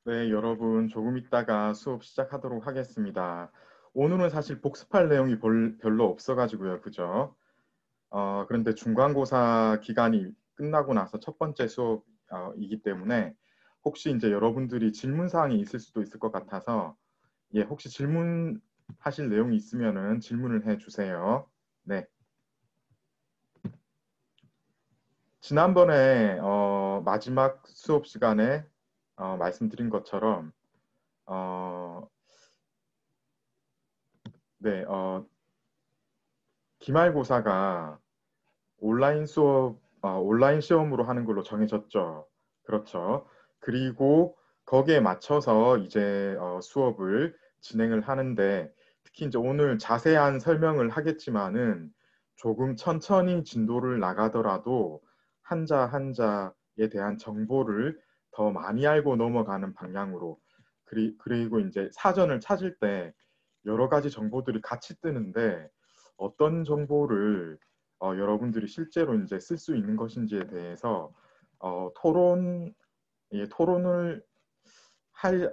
네, 여러분 조금 있다가 수업 시작하도록 하겠습니다. 오늘은 사실 복습할 내용이 별로 없어가지고요. 그죠? 그런데 중간고사 기간이 끝나고 나서 첫 번째 수업이기 때문에 혹시 이제 여러분들이 질문 사항이 있을 수도 있을 것 같아서 혹시 질문하실 내용이 있으면은 질문을 해 주세요. 네. 지난번에 마지막 수업 시간에 말씀드린 것처럼 어, 네, 기말고사가 온라인 시험으로 하는 걸로 정해졌죠. 그렇죠. 그리고 거기에 맞춰서 이제 수업을 진행을 하는데 특히 이제 오늘 자세한 설명을 하겠지만은 조금 천천히 진도를 나가더라도 한자 한자에 대한 정보를 더 많이 알고 넘어가는 방향으로 그리고 이제 사전을 찾을 때 여러 가지 정보들이 같이 뜨는데 어떤 정보를 여러분들이 실제로 이제 쓸 수 있는 것인지에 대해서 토론을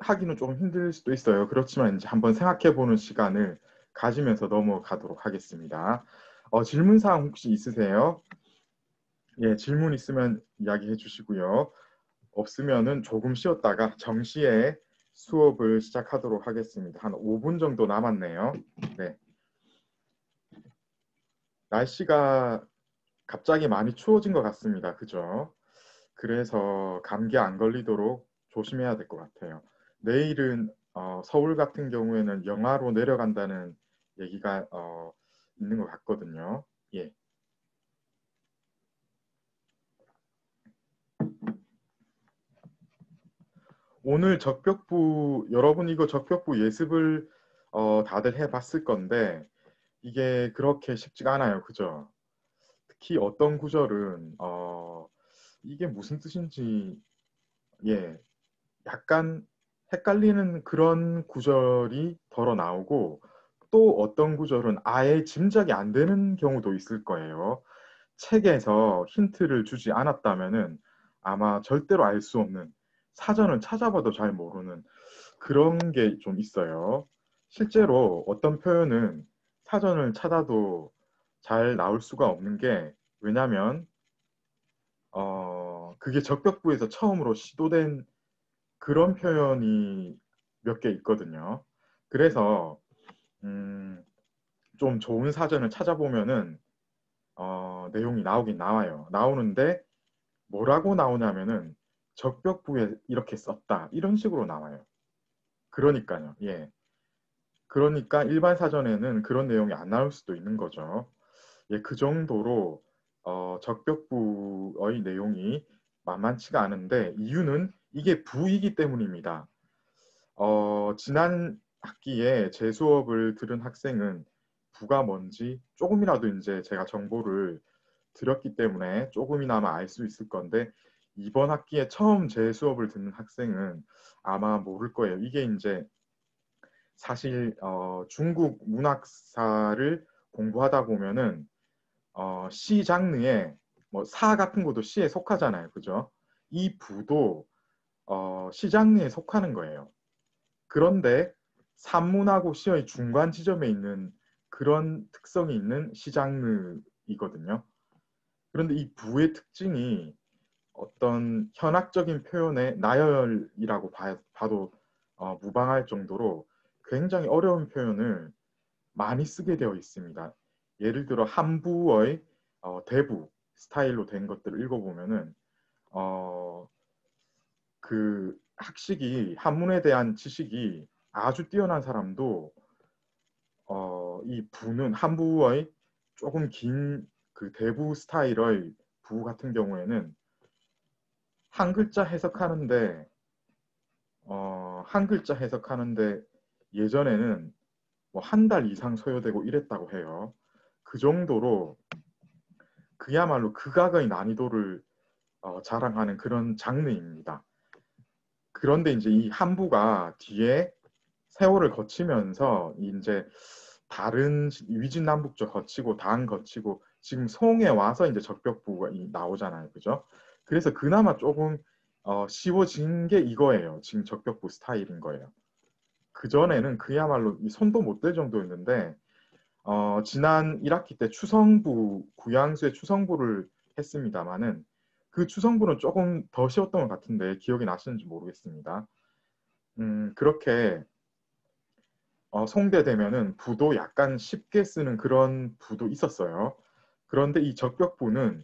하기는 좀 힘들 수도 있어요. 그렇지만 이제 한번 생각해 보는 시간을 가지면서 넘어가도록 하겠습니다. 질문 사항 혹시 있으세요? 예, 질문 있으면 이야기해 주시고요. 없으면은 조금 쉬었다가 정시에 수업을 시작하도록 하겠습니다. 한 5분 정도 남았네요. 네. 날씨가 갑자기 많이 추워진 것 같습니다. 그죠? 그래서 감기 안 걸리도록 조심해야 될 것 같아요. 내일은 서울 같은 경우에는 영하로 내려간다는 얘기가 있는 것 같거든요. 예. 오늘 적벽부 여러분 이거 적벽부 예습을 다들 해봤을 건데 이게 그렇게 쉽지가 않아요. 그죠? 특히 어떤 구절은 이게 무슨 뜻인지 예 약간 헷갈리는 그런 구절이 덜어 나오고 또 어떤 구절은 아예 짐작이 안 되는 경우도 있을 거예요. 책에서 힌트를 주지 않았다면은 아마 절대로 알 수 없는 사전을 찾아봐도 잘 모르는 그런 게 좀 있어요. 실제로 어떤 표현은 사전을 찾아도 잘 나올 수가 없는 게 왜냐면 그게 적벽부에서 처음으로 시도된 그런 표현이 몇 개 있거든요. 그래서 음, 좀 좋은 사전을 찾아보면은 내용이 나오긴 나와요. 나오는데 뭐라고 나오냐면은 적벽부에 이렇게 썼다 이런 식으로 나와요. 그러니까요. 예. 그러니까 일반 사전에는 그런 내용이 안 나올 수도 있는 거죠. 예, 그 정도로 적벽부의 내용이 만만치가 않은데 이유는 이게 부이기 때문입니다. 지난 학기에 제 수업을 들은 학생은 부가 뭔지 조금이라도 이제 제가 정보를 드렸기 때문에 조금이나마 알 수 있을 건데 이번 학기에 처음 제 수업을 듣는 학생은 아마 모를 거예요. 이게 이제 사실 중국 문학사를 공부하다 보면은 시 장르에 뭐 사 같은 것도 시에 속하잖아요. 그죠? 이 부도 시 장르에 속하는 거예요. 그런데 산문하고 시의 중간 지점에 있는 그런 특성이 있는 시장르이거든요. 그런데 이 부의 특징이 어떤 현학적인 표현의 나열이라고 봐도 무방할 정도로 굉장히 어려운 표현을 많이 쓰게 되어 있습니다. 예를 들어 한부의 대부 스타일로 된 것들을 읽어보면은 어, 그 학식이 한문에 대한 지식이 아주 뛰어난 사람도 이 부는 한부의 조금 긴 그 대부 스타일의 부 같은 경우에는 한 글자 해석하는데 한 글자 해석하는데 예전에는 뭐 한 달 이상 소요되고 이랬다고 해요. 그 정도로 그야말로 극악의 난이도를 자랑하는 그런 장르입니다. 그런데 이제 이 한부가 뒤에 세월을 거치면서 이제 다른 위진남북조 거치고 당 거치고 지금 송에 와서 이제 적벽부가 나오잖아요. 그죠? 그래서 그나마 조금 쉬워진 게 이거예요. 지금 적벽부 스타일인 거예요. 그전에는 그야말로 이 손도 못 댈 정도였는데 지난 1학기 때 추성부, 구양수의 추성부를 했습니다만은 그 추성부는 조금 더 쉬웠던 것 같은데 기억이 나시는지 모르겠습니다. 그렇게 송대되면은 부도 약간 쉽게 쓰는 그런 부도 있었어요. 그런데 이 적벽부는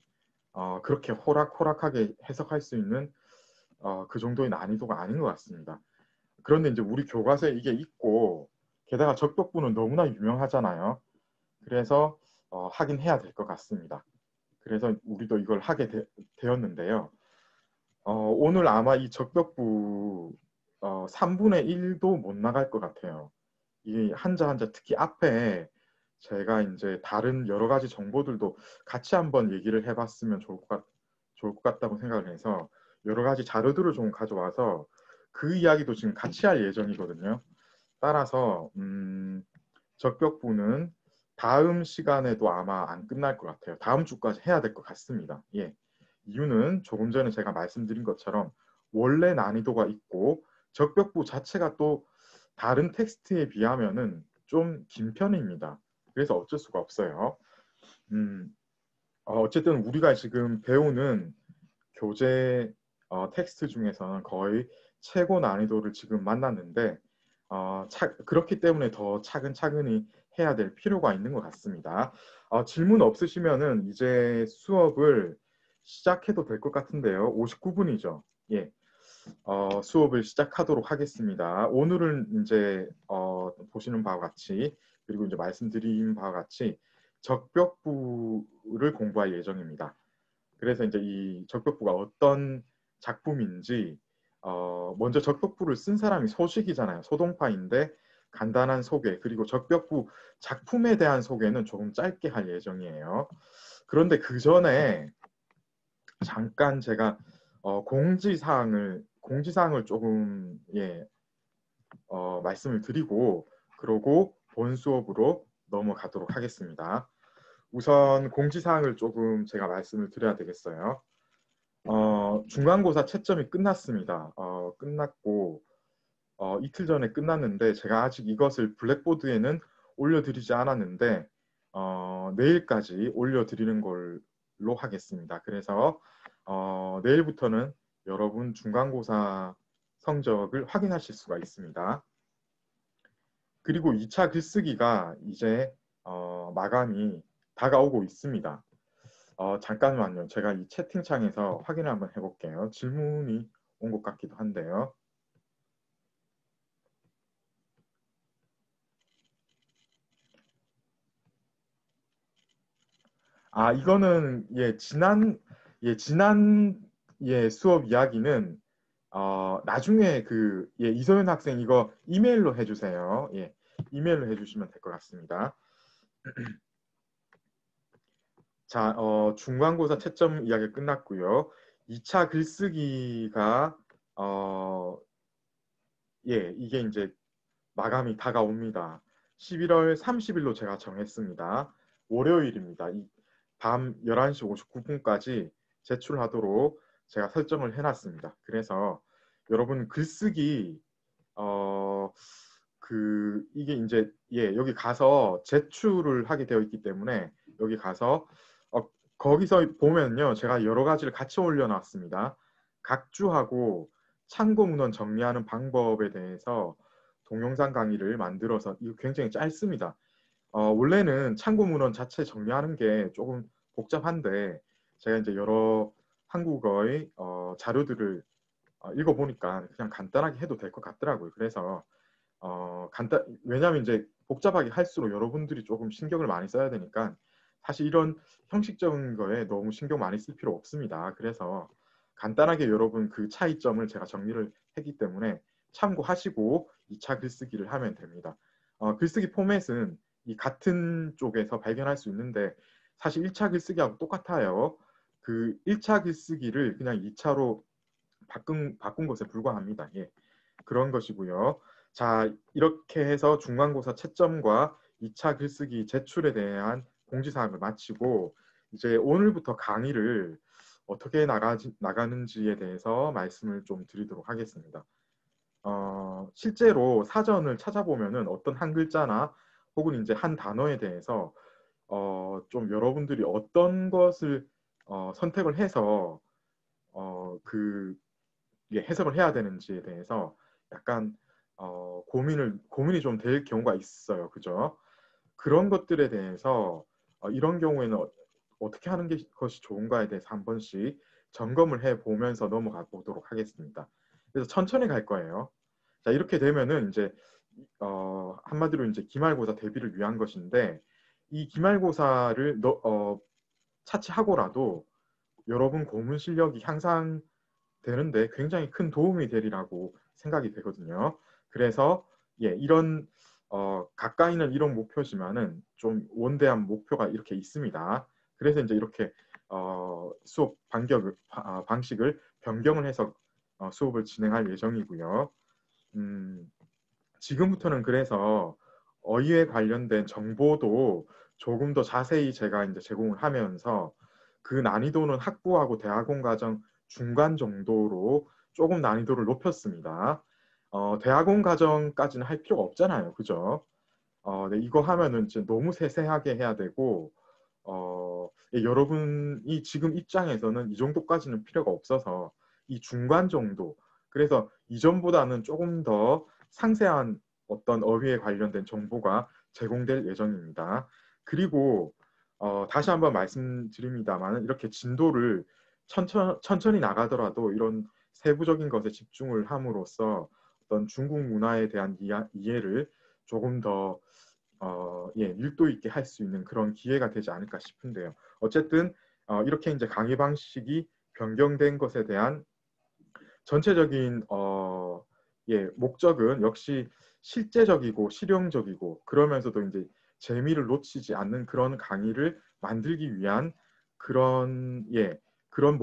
그렇게 호락호락하게 해석할 수 있는 그 정도의 난이도가 아닌 것 같습니다. 그런데 이제 우리 교과서에 이게 있고 게다가 적벽부는 너무나 유명하잖아요. 그래서 하긴 해야 될 것 같습니다. 그래서 우리도 이걸 하게 되었는데요. 오늘 아마 이 적벽부 3분의 1도 못 나갈 것 같아요. 이 한자 한자 특히 앞에 제가 이제 다른 여러 가지 정보들도 같이 한번 얘기를 해봤으면 좋을 것 같다고 생각을 해서 여러 가지 자료들을 좀 가져와서 그 이야기도 지금 같이 할 예정이거든요. 따라서 적벽부는 다음 시간에도 아마 안 끝날 것 같아요. 다음 주까지 해야 될 것 같습니다. 예. 이유는 조금 전에 제가 말씀드린 것처럼 원래 난이도가 있고 적벽부 자체가 또 다른 텍스트에 비하면은 좀 긴 편입니다. 그래서 어쩔 수가 없어요. 어쨌든 우리가 지금 배우는 교재 텍스트 중에서는 거의 최고 난이도를 지금 만났는데 그렇기 때문에 더 차근차근히 해야 될 필요가 있는 것 같습니다. 질문 없으시면은 이제 수업을 시작해도 될 것 같은데요. 59분이죠. 예. 수업을 시작하도록 하겠습니다. 오늘은 이제 보시는 바와 같이 그리고 이제 말씀드린 바와 같이 적벽부를 공부할 예정입니다. 그래서 이제 이 적벽부가 어떤 작품인지 먼저 적벽부를 쓴 사람이 소식이잖아요. 소동파인데 간단한 소개 그리고 적벽부 작품에 대한 소개는 조금 짧게 할 예정이에요. 그런데 그 전에 잠깐 제가 공지사항을 조금 말씀을 드리고 그러고 본 수업으로 넘어가도록 하겠습니다. 우선 공지사항을 조금 제가 말씀을 드려야 되겠어요. 중간고사 채점이 끝났습니다. 끝났고 이틀 전에 끝났는데 제가 아직 이것을 블랙보드에는 올려드리지 않았는데 내일까지 올려드리는 걸로 하겠습니다. 그래서 내일부터는 여러분 중간고사 성적을 확인하실 수가 있습니다. 그리고 2차 글쓰기가 이제 마감이 다가오고 있습니다. 잠깐만요. 제가 이 채팅창에서 확인을 한번 해볼게요. 질문이 온 것 같기도 한데요. 이거는 지난 수업 이야기는 나중에 이소연 학생 이거 이메일로 해주세요. 예, 이메일로 해주시면 될 것 같습니다. 자, 중간고사 채점 이야기 끝났고요. 2차 글쓰기가 이게 이제 마감이 다가옵니다. 11월 30일로 제가 정했습니다. 월요일입니다. 밤 11시 59분까지 제출하도록 제가 설정을 해놨습니다. 그래서 여러분 글쓰기 이게 이제 여기 가서 제출을 하게 되어 있기 때문에 여기 가서 거기서 보면요 제가 여러 가지를 같이 올려놨습니다. 각주하고 참고 문헌 정리하는 방법에 대해서 동영상 강의를 만들어서 이거 굉장히 짧습니다. 원래는 참고 문헌 자체 정리하는 게 조금 복잡한데 제가 이제 여러 한국어의 자료들을 읽어보니까 그냥 간단하게 해도 될 것 같더라고요. 그래서 왜냐하면 이제 복잡하게 할수록 여러분들이 조금 신경을 많이 써야 되니까 사실 이런 형식적인 거에 너무 신경 많이 쓸 필요 없습니다. 그래서 간단하게 여러분 그 차이점을 제가 정리를 했기 때문에 참고하시고 2차 글쓰기를 하면 됩니다. 글쓰기 포맷은 이 같은 쪽에서 발견할 수 있는데 사실 1차 글쓰기하고 똑같아요. 그 1차 글쓰기를 그냥 2차로 바꾼 것에 불과합니다. 예, 그런 것이고요. 자, 이렇게 해서 중간고사 채점과 2차 글쓰기 제출에 대한 공지사항을 마치고 이제 오늘부터 강의를 어떻게 나가는지에 대해서 말씀을 좀 드리도록 하겠습니다. 실제로 사전을 찾아보면은 어떤 한 글자나 혹은 이제 한 단어에 대해서 좀 여러분들이 어떤 것을 선택을 해서 해석을 해야 되는지에 대해서 약간 고민이 좀 될 경우가 있어요. 그죠? 그런 것들에 대해서 이런 경우에는 어떻게 하는 것이 좋은가에 대해서 한 번씩 점검을 해 보면서 넘어가 보도록 하겠습니다. 그래서 천천히 갈 거예요. 자, 이렇게 되면은 이제 한마디로 이제 기말고사 대비를 위한 것인데, 이 기말고사를 차치하고라도 여러분 고문 실력이 향상되는데 굉장히 큰 도움이 되리라고 생각이 되거든요. 그래서 이런 가까이는 이런 목표지만은 좀 원대한 목표가 이렇게 있습니다. 그래서 이제 이렇게 수업 방식을 변경을 해서 수업을 진행할 예정이고요. 지금부터는 그래서 어휘에 관련된 정보도 조금 더 자세히 제가 이제 제공을 하면서 그 난이도는 학부하고 대학원 과정 중간 정도로 조금 난이도를 높였습니다. 대학원 과정까지는 할 필요가 없잖아요. 그죠? 네, 이거 하면은 이제 너무 세세하게 해야 되고, 여러분이 지금 입장에서는 이 정도까지는 필요가 없어서 이 중간 정도, 그래서 이전보다는 조금 더 상세한 어떤 어휘에 관련된 정보가 제공될 예정입니다. 그리고 다시 한번 말씀드립니다만 이렇게 진도를 천천히 나가더라도 이런 세부적인 것에 집중을 함으로써 어떤 중국 문화에 대한 이해를 조금 더 밀도 있게 할 수 있는 그런 기회가 되지 않을까 싶은데요. 어쨌든 이렇게 이제 강의 방식이 변경된 것에 대한 전체적인 목적은 역시 실제적이고 실용적이고 그러면서도 이제 재미를 놓치지 않는 그런 강의를 만들기 위한 그런 그런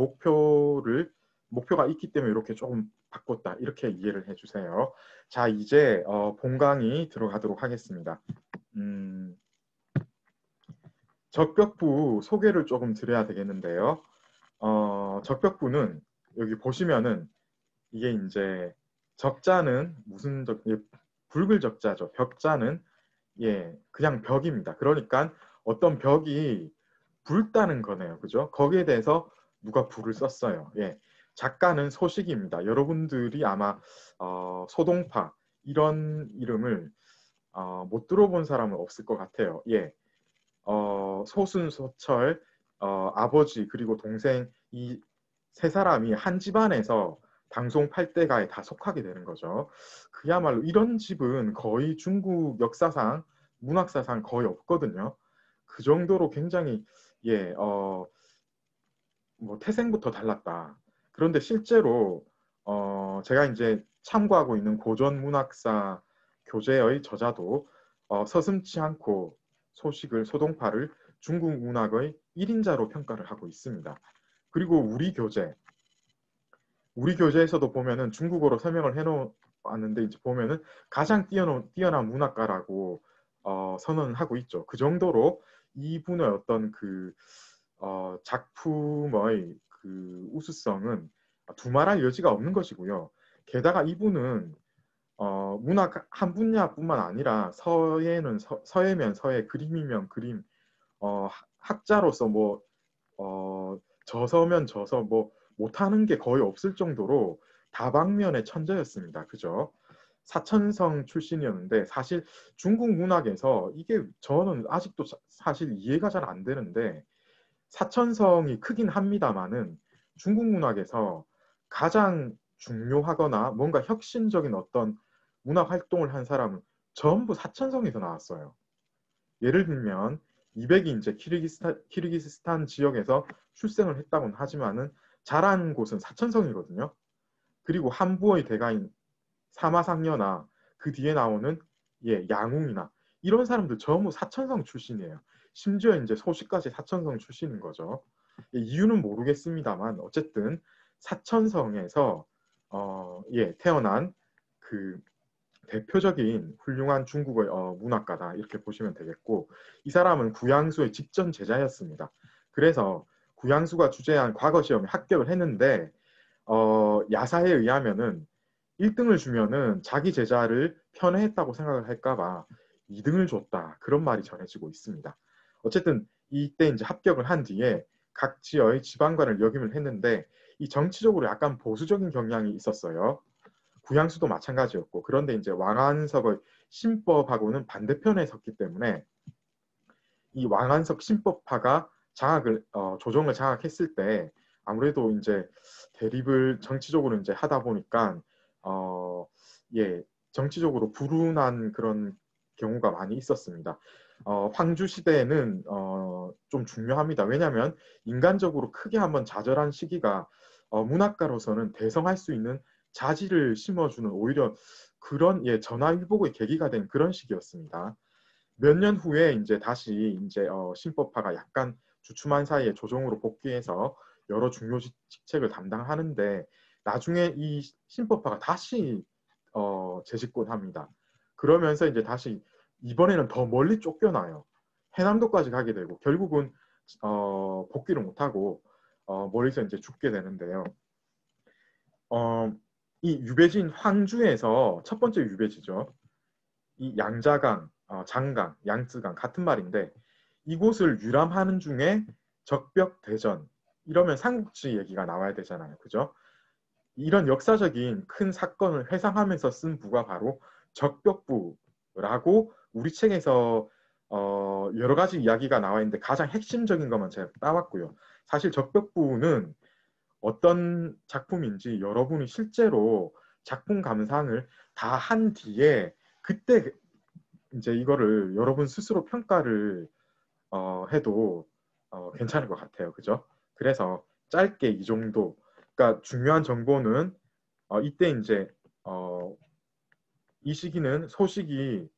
목표가 있기 때문에 이렇게 조금 바꿨다 이렇게 이해를 해주세요. 자, 이제 본 강의 들어가도록 하겠습니다. 적벽부 소개를 조금 드려야 되겠는데요. 적벽부는 여기 보시면은 이게 이제 적자는 무슨 붉을 적자죠. 벽자는 그냥 벽입니다. 그러니까 어떤 벽이 붉다는 거네요. 그죠? 거기에 대해서 누가 불을 썼어요. 작가는 소식입니다. 여러분들이 아마 소동파 이런 이름을 못 들어본 사람은 없을 것 같아요. 소순소철 아버지 그리고 동생 이 세 사람이 한 집안에서 방송 8대가에 다 속하게 되는 거죠. 그야말로 이런 집은 거의 중국 역사상 문학사상 거의 없거든요. 그 정도로 굉장히 뭐 태생부터 달랐다. 그런데 실제로 제가 이제 참고하고 있는 고전 문학사 교재의 저자도 서슴지 않고 소동파를 중국 문학의 1인자로 평가를 하고 있습니다. 그리고 우리 교재에서도 보면은 중국어로 설명을 해놓았는데 이제 보면은 가장 뛰어난 문학가라고 선언을 하고 있죠. 그 정도로 이분의 어떤 그 작품의 그 우수성은 두말할 여지가 없는 것이고요. 게다가 이분은 문학 한 분야뿐만 아니라 서예면 서예, 그림이면 그림, 학자로서 뭐 저서면 저서 뭐 못하는 게 거의 없을 정도로 다방면의 천재였습니다. 그죠? 사천성 출신이었는데 사실 중국 문학에서 이게 저는 아직도 사실 이해가 잘 안 되는데 사천성이 크긴 합니다만은 중국 문학에서 가장 중요하거나 뭔가 혁신적인 어떤 문학 활동을 한 사람은 전부 사천성에서 나왔어요. 예를 들면 이백이 이제 키르기스탄 지역에서 출생을 했다고는 하지만은 자란 곳은 사천성이거든요. 그리고 한부의 대가인 사마상려나 그 뒤에 나오는 양웅이나 이런 사람들 전부 사천성 출신이에요. 심지어 이제 소시까지 사천성 출신인 거죠. 이유는 모르겠습니다만 어쨌든 사천성에서 태어난 그 대표적인 훌륭한 중국의 문학가다 이렇게 보시면 되겠고 이 사람은 구양수의 직전 제자였습니다. 그래서 구양수가 주재한 과거 시험에 합격을 했는데 야사에 의하면은 1등을 주면은 자기 제자를 편애했다고 생각을 할까봐 2등을 줬다. 그런 말이 전해지고 있습니다. 어쨌든 이때 이제 합격을 한 뒤에 각 지역의 지방관을 역임을 했는데 이 정치적으로 약간 보수적인 경향이 있었어요. 구양수도 마찬가지였고 그런데 이제 왕안석의 신법하고는 반대편에 섰기 때문에 이 왕안석 신법파가 조정을 장악했을 때 아무래도 이제 대립을 정치적으로 이제 하다 보니까 예, 정치적으로 불운한 그런 경우가 많이 있었습니다. 황주 시대에는 좀 중요합니다. 왜냐하면 인간적으로 크게 한번 좌절한 시기가 문학가로서는 대성할 수 있는 자질을 심어주는 오히려 그런 전화위복의 계기가 된 그런 시기였습니다. 몇 년 후에 이제 다시 이제 신법파가 약간 주춤한 사이에 조정으로 복귀해서 여러 중요 직책을 담당하는데 나중에 이 신법파가 다시 재집권합니다. 그러면서 이제 다시 이번에는 더 멀리 쫓겨나요. 해남도까지 가게 되고 결국은 복귀를 못하고 멀리서 이제 죽게 되는데요. 이 유배지인 황주에서 첫 번째 유배지죠. 이 양자강, 장강, 양쯔강 같은 말인데 이곳을 유람하는 중에 적벽대전 이러면 삼국지 얘기가 나와야 되잖아요. 그죠? 이런 역사적인 큰 사건을 회상하면서 쓴 부가 바로 적벽부라고 우리 책에서 여러 가지 이야기가 나와 있는데 가장 핵심적인 것만 제가 따왔고요. 사실 적벽부는 어떤 작품인지 여러분이 실제로 작품 감상을 다 한 뒤에 그때 이제 이거를 여러분 스스로 평가를 해도 괜찮을 것 같아요. 그죠? 그래서 짧게 이 정도. 그러니까 중요한 정보는 이때 이제 이 시기는 소식이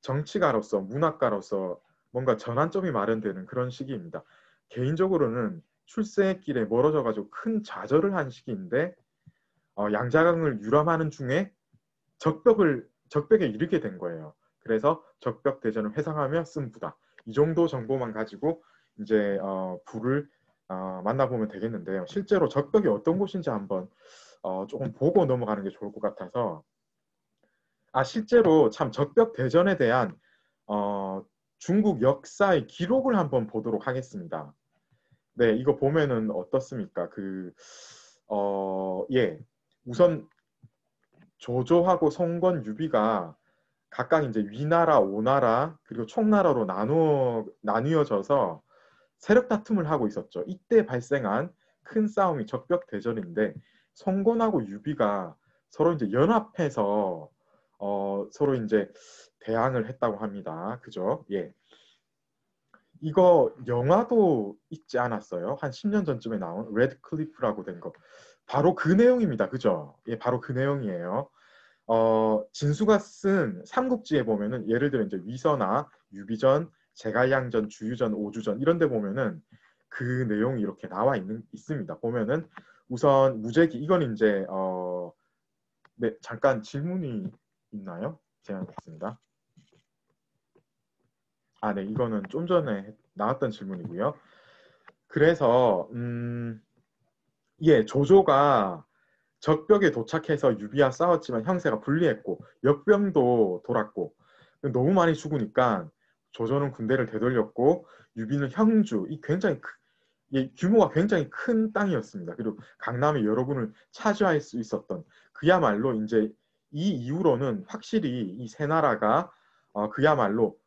정치가로서 문학가로서 뭔가 전환점이 마련되는 그런 시기입니다. 개인적으로는 출세의 길에 멀어져 가지고 큰 좌절을 한 시기인데 양자강을 유람하는 중에 적벽에 이르게 된 거예요. 그래서 적벽대전을 회상하며 쓴 부다. 이 정도 정보만 가지고 이제 부를 만나보면 되겠는데요. 실제로 적벽이 어떤 곳인지 한번 조금 보고 넘어가는 게 좋을 것 같아서 실제로 참 적벽대전에 대한 중국 역사의 기록을 한번 보도록 하겠습니다. 네, 이거 보면은 어떻습니까? 예, 우선 조조하고 송건, 유비가 각각 이제 위나라, 오나라 그리고 총나라로 나뉘어져서 세력 다툼을 하고 있었죠. 이때 발생한 큰 싸움이 적벽대전인데 송건하고 유비가 서로 이제 연합해서 서로 이제 대항을 했다고 합니다. 그죠? 예. 이거 영화도 있지 않았어요? 한 10년 전쯤에 나온 레드 클리프라고 된 거. 바로 그 내용입니다. 그죠? 예, 바로 그 내용이에요. 진수가 쓴 삼국지에 보면은 예를 들어 이제 위서나 유비전, 제갈량전, 주유전, 오주전 이런 데 보면은 그 내용이 이렇게 있습니다. 보면은 우선 무제기 이건 이제 네, 잠깐 질문이 있나요? 제가 봤습니다. 네, 이거는 좀 전에 나왔던 질문이고요. 그래서 예, 조조가 적벽에 도착해서 유비와 싸웠지만 형세가 불리했고 역병도 돌았고 너무 많이 죽으니까 조조는 군대를 되돌렸고 유비는 형주, 규모가 굉장히 큰 땅이었습니다. 그리고 강남의 여러분을 차지할 수 있었던 그야말로 이제 이 이후로는 확실히 이 세 나라가 그야말로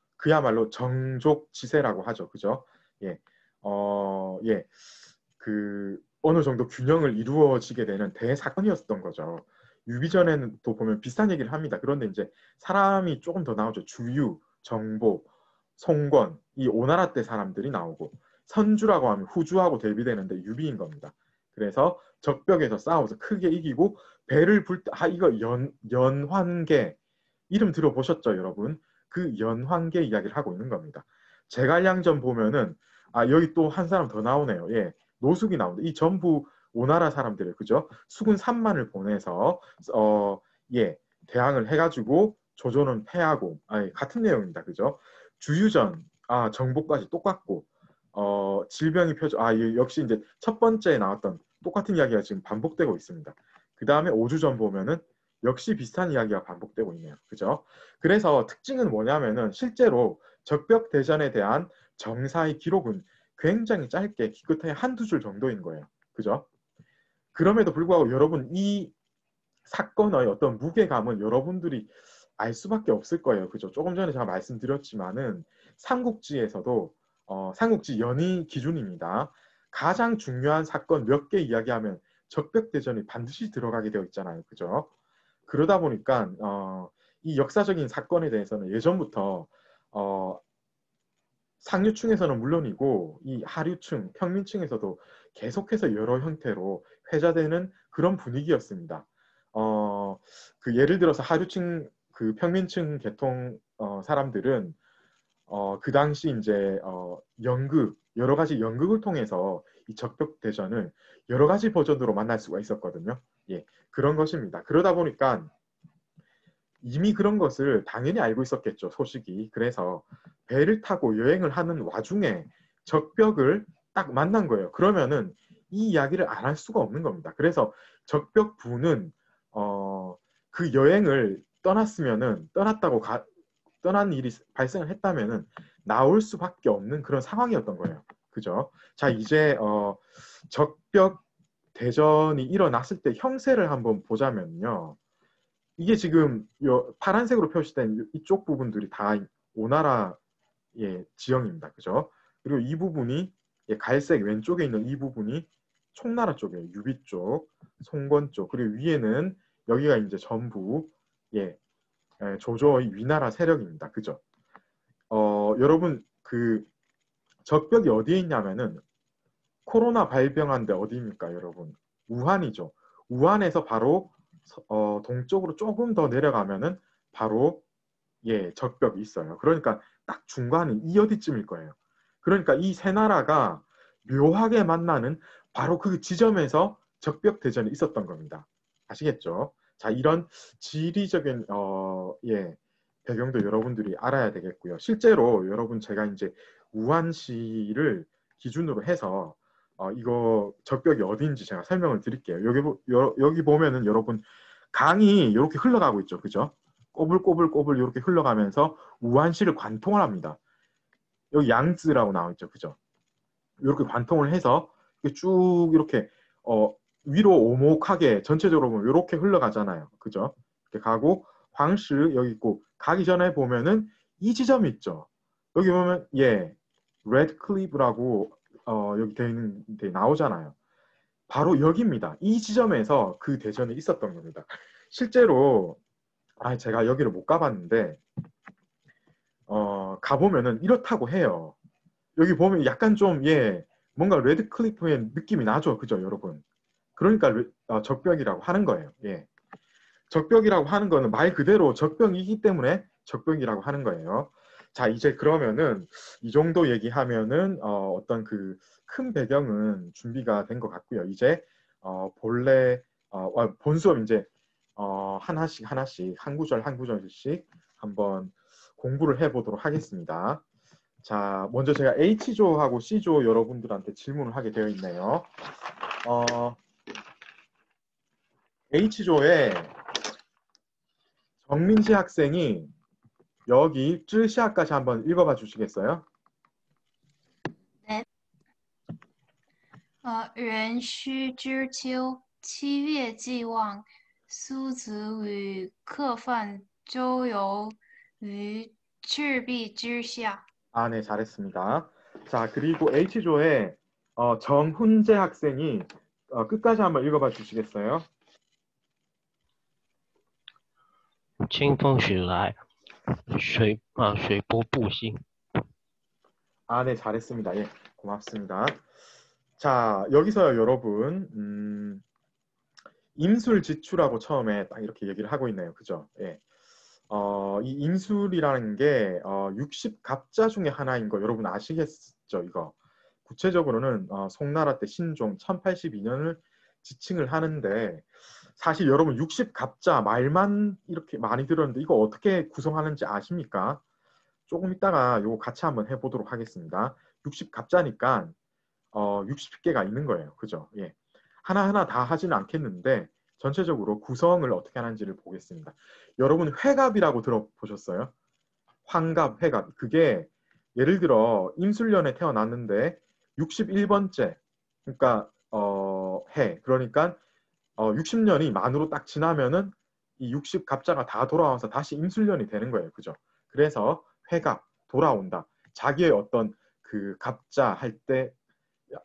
정족지세라고 하죠. 그죠? 예. 예. 어느 정도 균형을 이루어지게 되는 대사건이었던 거죠. 유비전에는 또 보면 비슷한 얘기를 합니다. 그런데 이제 사람이 조금 더 나오죠. 주유, 정보, 송권, 이 오나라 때 사람들이 나오고 선주라고 하면 후주하고 대비되는데 유비인 겁니다. 그래서 적벽에서 싸워서 크게 이기고 배를 이거 연환계 이름 들어보셨죠, 여러분? 그 연환계 이야기를 하고 있는 겁니다. 제갈량전 보면은 여기 또 한 사람 더 나오네요. 예. 노숙이 나옵니다. 이 전부 오나라 사람들을 그죠? 수군 3만을 보내서 예, 대항을 해가지고 조조는 패하고 같은 내용입니다. 그죠? 주유전 정보까지 똑같고 질병이 역시 이제 첫 번째에 나왔던 똑같은 이야기가 지금 반복되고 있습니다. 그 다음에 5주 전 보면은 역시 비슷한 이야기가 반복되고 있네요. 그죠? 그래서 특징은 뭐냐면은 실제로 적벽 대전에 대한 정사의 기록은 굉장히 짧게 기껏해야 한두 줄 정도인 거예요. 그죠? 그럼에도 불구하고 여러분 이 사건의 어떤 무게감은 여러분들이 알 수밖에 없을 거예요. 그죠? 조금 전에 제가 말씀드렸지만은 삼국지에서도 삼국지 연의 기준입니다. 가장 중요한 사건 몇 개 이야기하면 적벽대전이 반드시 들어가게 되어 있잖아요. 그죠? 그러다 보니까 이 역사적인 사건에 대해서는 예전부터 상류층에서는 물론이고 이 하류층, 평민층에서도 계속해서 여러 형태로 회자되는 그런 분위기였습니다. 그 예를 들어서 하류층, 그 평민층 계통 사람들은 그 당시 이제 연극, 여러 가지 연극을 통해서 이 적벽 대전을 여러 가지 버전으로 만날 수가 있었거든요. 예, 그런 것입니다. 그러다 보니까 이미 그런 것을 당연히 알고 있었겠죠, 소식이. 그래서 배를 타고 여행을 하는 와중에 적벽을 딱 만난 거예요. 그러면은 이 이야기를 안 할 수가 없는 겁니다. 그래서 적벽부는 그 여행을 떠났으면은 떠난 일이 발생을 했다면은 나올 수밖에 없는 그런 상황이었던 거예요. 그죠? 자, 이제 적벽 대전이 일어났을 때 형세를 한번 보자면요. 이게 지금 파란색으로 표시된 이쪽 부분들이 다 오나라의 지형입니다. 그죠? 그리고 이 부분이 갈색 왼쪽에 있는 이 부분이 총나라 쪽이에요. 유비 쪽, 송건 쪽. 그리고 위에는 여기가 이제 전부 조조의 위나라 세력입니다. 그죠? 여러분 그 적벽이 어디에 있냐면은 코로나 발병한 데 어디입니까, 여러분? 우한이죠. 우한에서 바로 동쪽으로 조금 더 내려가면은 바로 적벽이 있어요. 그러니까 딱 중간이 이 어디쯤일 거예요. 그러니까 이 세 나라가 묘하게 만나는 바로 그 지점에서 적벽 대전이 있었던 겁니다. 아시겠죠? 자, 이런 지리적인 배경도 여러분들이 알아야 되겠고요. 실제로 여러분 제가 이제 우한시를 기준으로 해서 이거 적벽이 어디인지 제가 설명을 드릴게요. 여기 보면은 여러분 강이 이렇게 흘러가고 있죠. 그죠? 꼬불꼬불꼬불 이렇게 흘러가면서 우한시를 관통을 합니다. 여기 양즈라고 나와 있죠. 그죠? 이렇게 관통을 해서 쭉 이렇게 위로 오목하게 전체적으로 보면 이렇게 흘러가잖아요. 그죠? 이렇게 가고 황시 여기 있고 가기 전에 보면은 이 지점이 있죠. 여기 보면 레드 클리브라고 여기 되어 있는 데 나오잖아요. 바로 여기입니다. 이 지점에서 그 대전이 있었던 겁니다. 실제로 제가 여기를 못 가봤는데 가보면은 이렇다고 해요. 여기 보면 약간 좀 뭔가 레드 클리프의 느낌이 나죠. 그죠, 여러분? 그러니까 적벽이라고 하는 거예요. 적벽이라고 하는 거는 말 그대로 적벽이기 때문에 적벽이라고 하는 거예요. 자, 이제 그러면은 이 정도 얘기하면은 어떤 그 큰 배경은 준비가 된 것 같고요. 이제 본래 본 수업 이제 하나씩 한 구절 한 구절씩 한번 공부를 해보도록 하겠습니다. 자, 먼저 제가 H조하고 C조 여러분들한테 질문을 하게 되어 있네요. H조에 정민지 학생이 여기 쯔시아까지 한번 읽어봐 주시겠어요? 壬戌之秋，7月既望，苏子与客饭周游于赤壁之下。 네, 잘했습니다. 자, 그리고 H조에 정훈재 학생이 끝까지 한번 읽어봐 주시겠어요? 清风徐来，水波不兴。 네, 잘했습니다. 고맙습니다. 자, 여기서요, 여러분, 임술지추라고 처음에 딱 이렇게 얘기를 하고 있네요. 그죠? 이 임술이라는 게 60갑자 중에 하나인 거 여러분 아시겠죠? 이거. 구체적으로는 송나라 때 신종 1082년을 지칭을 하는데 사실 여러분 60갑자 말만 이렇게 많이 들었는데 이거 어떻게 구성하는지 아십니까? 조금 이따가 이거 같이 한번 해보도록 하겠습니다. 60갑자니까 60개가 있는 거예요. 그죠? 예. 하나하나 다 하지는 않겠는데 전체적으로 구성을 어떻게 하는지를 보겠습니다. 여러분 회갑이라고 들어보셨어요? 환갑, 회갑. 그게 예를 들어 임술년에 태어났는데 61번째 그러니까 해. 그러니까 60년이 만으로 딱 지나면은 이 60갑자가 다 돌아와서 다시 임술년이 되는 거예요. 그죠? 그래서 회갑, 돌아온다. 자기의 어떤 그 갑자 할 때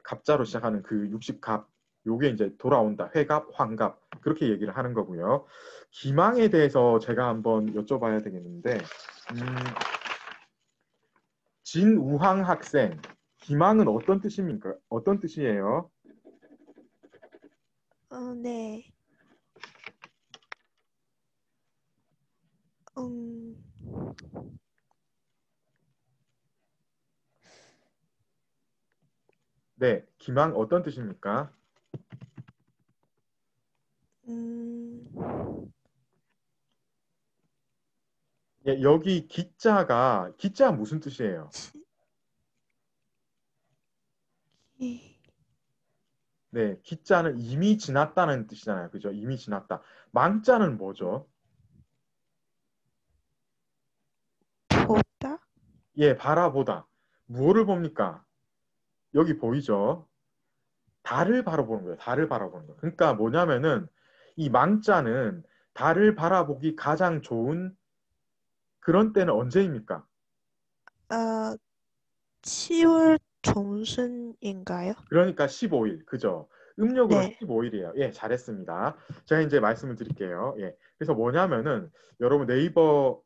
갑자로 시작하는 그 60갑 요게 이제 돌아온다. 회갑, 환갑 그렇게 얘기를 하는 거고요. 기망에 대해서 제가 한번 여쭤봐야 되겠는데 진우황 학생 기망은 어떤 뜻입니까? 어떤 뜻이에요? 네. 네, 기망 어떤 뜻입니까? 예, 여기 기자 무슨 뜻이에요? 네, 기자는 이미 지났다는 뜻이잖아요. 그죠? 이미 지났다. 망자는 뭐죠? 보다? 예, 바라보다. 무엇을 봅니까? 여기 보이죠? 달을 바라보는 거예요. 달을 바라보는 거예요. 그러니까 뭐냐면은 이 망자는 달을 바라보기 가장 좋은 그런 때는 언제입니까? 10월 중순인가요? 그러니까 15일. 그죠? 음력으로 네. 15일이에요. 예, 잘했습니다. 제가 이제 말씀을 드릴게요. 예. 그래서 뭐냐면은 여러분 네이버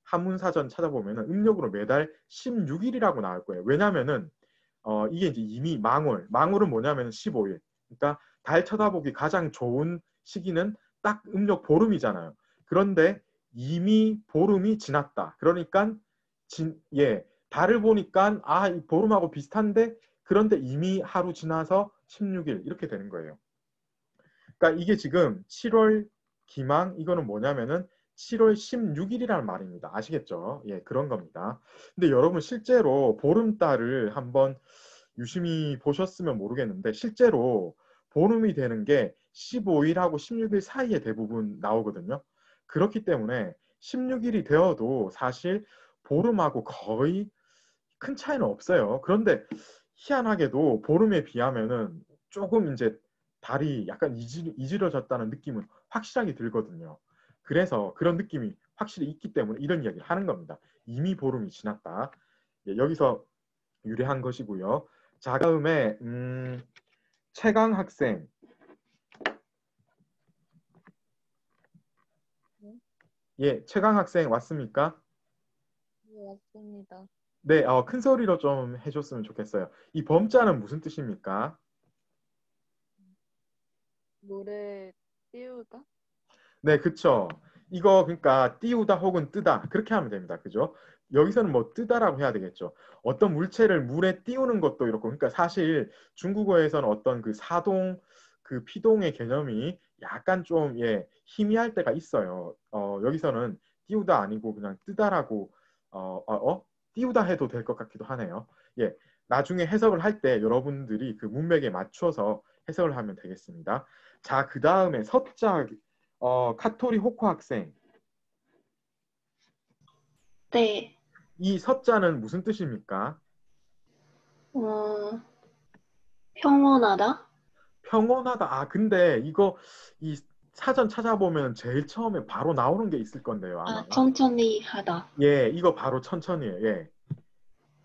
한문사전 찾아보면은 음력으로 매달 16일이라고 나올 거예요. 왜냐면은 이게 이제 이미 망월은 뭐냐면 15일. 그러니까 달 쳐다보기 가장 좋은 시기는 딱 음력 보름이잖아요. 그런데 이미 보름이 지났다. 그러니까 달을 보니까 이 보름하고 비슷한데 그런데 이미 하루 지나서 16일 이렇게 되는 거예요. 그러니까 이게 지금 7월 기망 이거는 뭐냐면은 7월 16일이라는 말입니다. 아시겠죠? 예, 그런 겁니다. 근데 여러분 실제로 보름달을 한번 유심히 보셨으면 모르겠는데 실제로 보름이 되는 게 15일하고 16일 사이에 대부분 나오거든요. 그렇기 때문에 16일이 되어도 사실 보름하고 거의 큰 차이는 없어요. 그런데 희한하게도 보름에 비하면은 조금 이제 달이 약간 이질어졌다는 느낌은 확실하게 들거든요. 그래서 그런 느낌이 확실히 있기 때문에 이런 이야기를 하는 겁니다. 이미 보름이 지났다. 예, 여기서 유래한 것이고요. 자, 다음에 최강 학생. 예, 최강 학생 왔습니까? 네, 맞습니다. 네, 큰 소리로 좀 해줬으면 좋겠어요. 이 범자는 무슨 뜻입니까? 노래 띄우다? 네, 그쵸. 이거 그러니까 띄우다 혹은 뜨다 그렇게 하면 됩니다. 그죠? 여기서는 뭐 뜨다라고 해야 되겠죠. 어떤 물체를 물에 띄우는 것도 이렇고 그러니까 사실 중국어에서는 어떤 그 사동 그 피동의 개념이 약간 좀 희미할 때가 있어요. 여기서는 띄우다 아니고 그냥 뜨다라고 띄우다 해도 될 것 같기도 하네요. 예. 나중에 해석을 할 때 여러분들이 그 문맥에 맞춰서 해석을 하면 되겠습니다. 자, 그 다음에 서자 카토리 호코 학생. 네, 이 서자는 무슨 뜻입니까? 평온하다? 평온하다. 근데 이거 이 사전 찾아보면 제일 처음에 바로 나오는 게 있을 건데요, 아마. 천천히 하다. 예, 이거 바로 천천히예요. 예.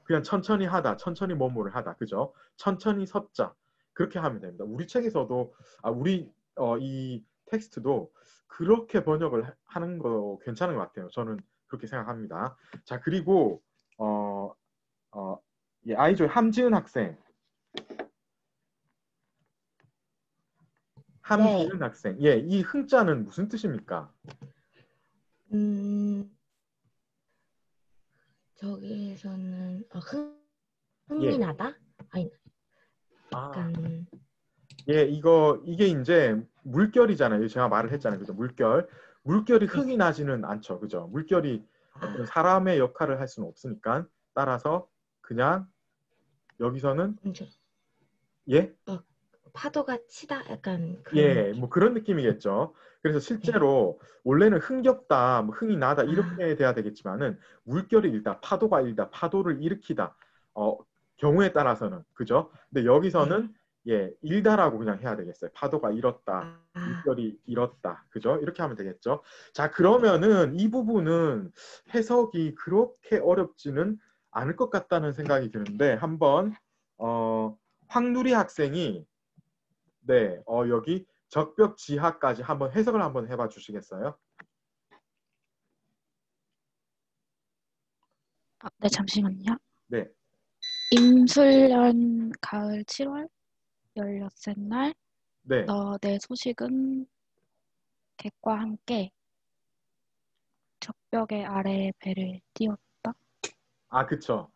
그냥 천천히 하다, 천천히 뭐뭐를 하다. 그죠? 천천히 서자. 그렇게 하면 됩니다. 우리 책에서도 우리 이 텍스트도 그렇게 번역을 하는 거 괜찮은 것 같아요. 저는 그렇게 생각합니다. 자, 그리고 아이죠. 함지은 학생. 함지은 학생. 예, 이 흥자는 무슨 뜻입니까? 저기에서는 흥미나다? 아니, 약간 예, 이게 이제 물결이잖아요. 제가 말을 했잖아요. 그죠? 물결이 흥이 나지는 않죠. 그죠? 물결이 어떤 사람의 역할을 할 수는 없으니까 따라서 그냥 여기서는 줄- 예? 파도가 치다 약간 그런 예, 느낌. 뭐 그런 느낌이겠죠. 그래서 실제로 원래는 흥겹다, 뭐 흥이 나다 이렇게 돼야 되겠지만은 물결이 일다, 파도가 일다, 파도를 일으키다. 경우에 따라서는 그죠? 근데 여기서는 예, 일다라고 그냥 해야 되겠어요. 파도가 일었다, 물결이 일었다, 그죠? 이렇게 하면 되겠죠. 자, 그러면은 이 부분은 해석이 그렇게 어렵지는 않을 것 같다는 생각이 드는데 한번 황누리 학생이 네, 여기 적벽 지하까지 한번 해석을 한번 해봐 주시겠어요? 네, 잠시만요. 네, 임술년 가을 7월 16날 네. 너 내 소식은 객과 함께 적벽의 아래에 배를 띄웠다. 아, 그쵸.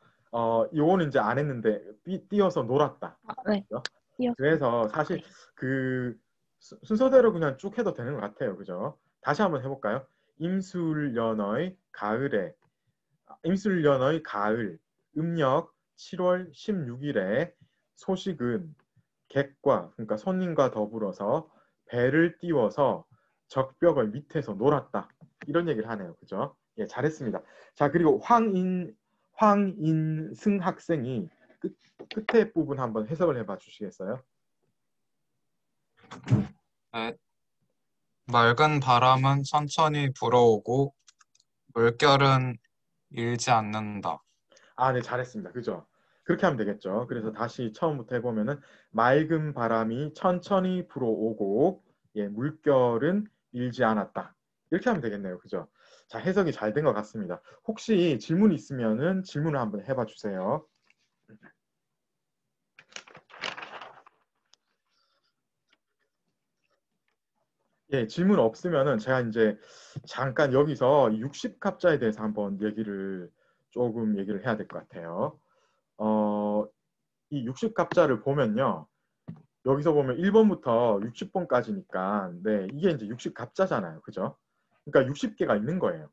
요거는 이제 안 했는데 띄어서 놀았다. 네, 그죠? 띄었다. 그래서 사실 그 순서대로 그냥 쭉 해도 되는 것 같아요. 그죠? 다시 한번 해볼까요? 임술년의 가을에 임술년의 가을 음력 7월 16일에 소식은 객과 그러니까 손님과 더불어서 배를 띄워서 적벽을 밑에서 놀았다. 이런 얘기를 하네요. 그죠? 예, 잘했습니다. 자, 그리고 황인승 학생이 끝에 부분 한번 해석을 해봐 주시겠어요? 네. 맑은 바람은 천천히 불어오고 물결은 일지 않는다. 아, 네, 잘했습니다. 그죠? 그렇게 하면 되겠죠. 그래서 다시 처음부터 해보면은 맑은 바람이 천천히 불어오고 예, 물결은 일지 않았다. 이렇게 하면 되겠네요. 그죠? 자, 해석이 잘 된 것 같습니다. 혹시 질문 있으면은 질문을 한번 해봐 주세요. 예, 질문 없으면은 제가 이제 잠깐 여기서 60갑자에 대해서 한번 조금 얘기를 해야 될 것 같아요. 이 60갑자를 보면요. 여기서 보면 1번부터 60번까지니까 네, 이게 이제 60갑자잖아요. 그죠? 그러니까 60개가 있는 거예요.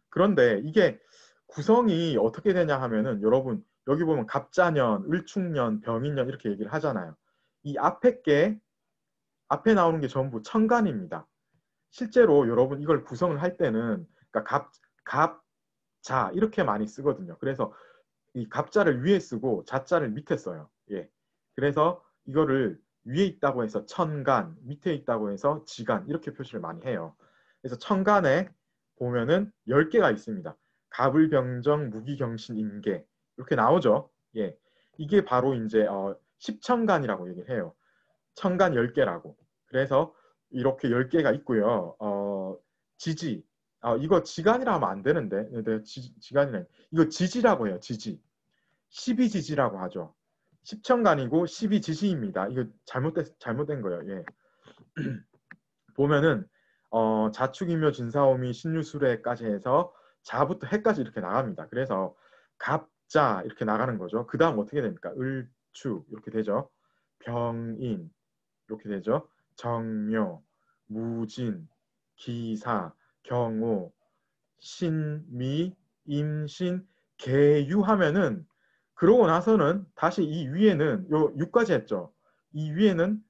그런데 이게 구성이 어떻게 되냐 하면은 여러분 여기 보면 갑자년, 을축년, 병인년 이렇게 얘기를 하잖아요. 이 앞에 나오는 게 전부 천간입니다. 실제로 여러분 이걸 구성을 할 때는 그러니까 갑자 이렇게 많이 쓰거든요. 그래서 이 갑자를 위에 쓰고 자자를 밑에 써요. 예. 그래서 이거를 위에 있다고 해서 천간, 밑에 있다고 해서 지간 이렇게 표시를 많이 해요. 그래서 천간에 보면은 10개가 있습니다. 갑을병정, 무기경신, 임계 이렇게 나오죠. 예. 이게 바로 이제 십천간이라고 얘기를 해요. 천간 10개라고. 그래서 이렇게 10개가 있고요. 지지. 이거 지간이라 하면 안 되는데. 네, 지간이네. 이거 지지라고 해요. 지지. 12지지라고 하죠. 십천간이고 12지지입니다. 이거 잘못된 거예요. 예. 보면은 자축이묘 진사오미 신유술해까지 해서 자부터 해까지 이렇게 나갑니다. 그래서 갑자 이렇게 나가는 거죠. 그 다음 어떻게 됩니까? 을축 이렇게 되죠. 병인 이렇게 되죠. 정묘, 무진, 기사, 경호, 신미, 임신, 계유하면은 그러고 나서는 다시 이 위에는 요 6까지 했죠. 이 위에는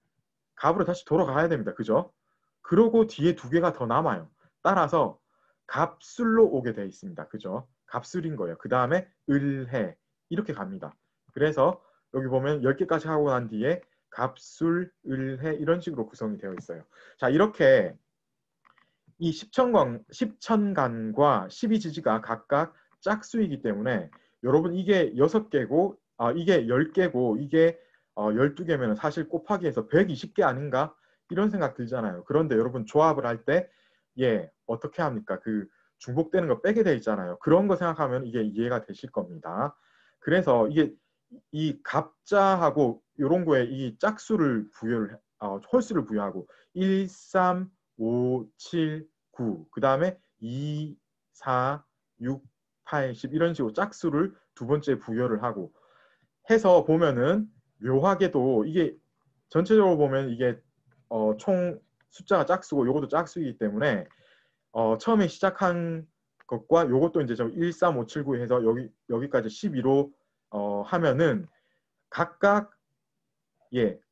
갑으로 다시 돌아가야 됩니다. 그죠? 그러고 뒤에 2개가 더 남아요. 따라서 갑술로 오게 되어 있습니다. 그죠? 갑술인 거예요. 그 다음에 을해 이렇게 갑니다. 그래서 여기 보면 10개까지 하고 난 뒤에 갑술, 을해 이런 식으로 구성이 되어 있어요. 자, 이렇게 이 십천간과 12지지가 각각 짝수이기 때문에 여러분 이게 6개고 이게 10개고 이게 12개면 사실 곱하기해서 120개 아닌가? 이런 생각 들잖아요. 그런데 여러분 조합을 할 때 예, 어떻게 합니까? 그 중복되는 거 빼게 돼 있잖아요. 그런 거 생각하면 이게 이해가 되실 겁니다. 그래서 이게 이 갑자하고 이런 거에 이 짝수를 홀수를 부여하고 1, 3, 5, 7, 9, 그 다음에 2, 4, 6, 8, 10 이런 식으로 짝수를 두 번째 부여를 하고 해서 보면은 묘하게도 이게 전체적으로 보면 이게 총 숫자가 짝수고 요것도 짝수이기 때문에 처음에 시작한 것과 요것도 이제 1, 3, 5, 7, 9 해서 여기까지 12로 하면은 각각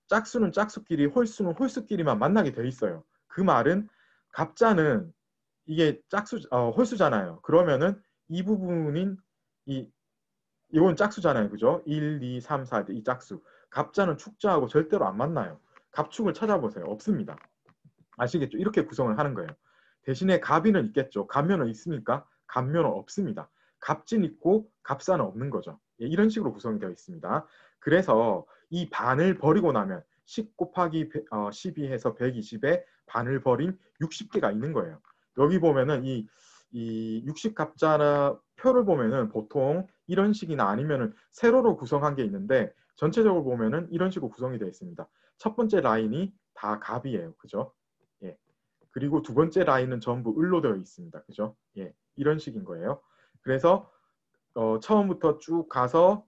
짝수는 짝수끼리, 홀수는 홀수끼리만 만나게 돼 있어요. 그 말은 갑자는 이게 홀수잖아요. 그러면은 이 부분인 이건 짝수잖아요. 그죠? 1, 2, 3, 4 이 짝수. 갑자는 축자하고 절대로 안 만나요. 갑축을 찾아보세요. 없습니다. 아시겠죠? 이렇게 구성을 하는 거예요. 대신에 갑이는 있겠죠. 갑면은 있습니까? 갑면은 없습니다. 갑진 있고 갑사는 없는 거죠. 이런 식으로 구성이 되어 있습니다. 그래서 이 반을 버리고 나면 10 곱하기 12 해서 120에 반을 버린 60개가 있는 거예요. 여기 보면은 이 60갑자나 표를 보면은 보통 이런 식이나 아니면은 세로로 구성한 게 있는데 전체적으로 보면은 이런 식으로 구성이 되어 있습니다. 첫 번째 라인이 다 갑이에요. 그죠? 예. 그리고 두 번째 라인은 전부 을로 되어 있습니다. 그죠? 예. 이런 식인 거예요. 그래서 처음부터 쭉 가서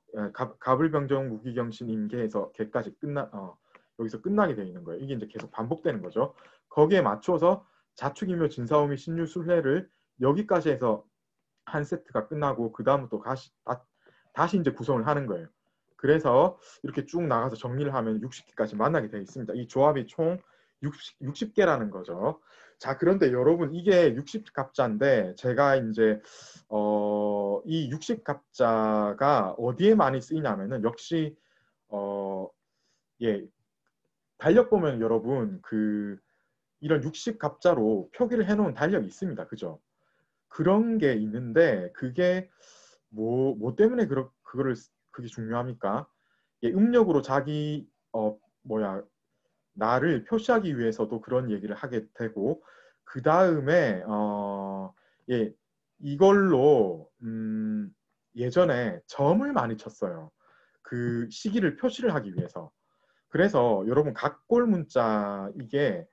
갑을병정 무기경신 임계해서 개까지 여기서 끝나게 되어 있는 거예요. 이게 이제 계속 반복되는 거죠. 거기에 맞춰서 자축이묘 진사오미 신유술회를 여기까지 해서 한 세트가 끝나고 그 다음부터 다시 이제 구성을 하는 거예요. 그래서 이렇게 쭉 나가서 정리를 하면 60개까지 만나게 되어 있습니다. 이 조합이 총 60개라는 거죠. 자, 그런데 여러분 이게 60갑자인데 제가 이제 이 60갑자가 어디에 많이 쓰이냐면은 역시 달력 보면 여러분 이런 60갑자로 표기를 해놓은 달력이 있습니다. 그죠? 그런 게 있는데 그게 뭐 때문에 그게 중요합니까? 음력으로 자기 나를 표시하기 위해서도 그런 얘기를 하게 되고 그 다음에 이걸로 예전에 점을 많이 쳤어요. 그 시기를 표시를 하기 위해서. 그래서 여러분 각골 문자 이게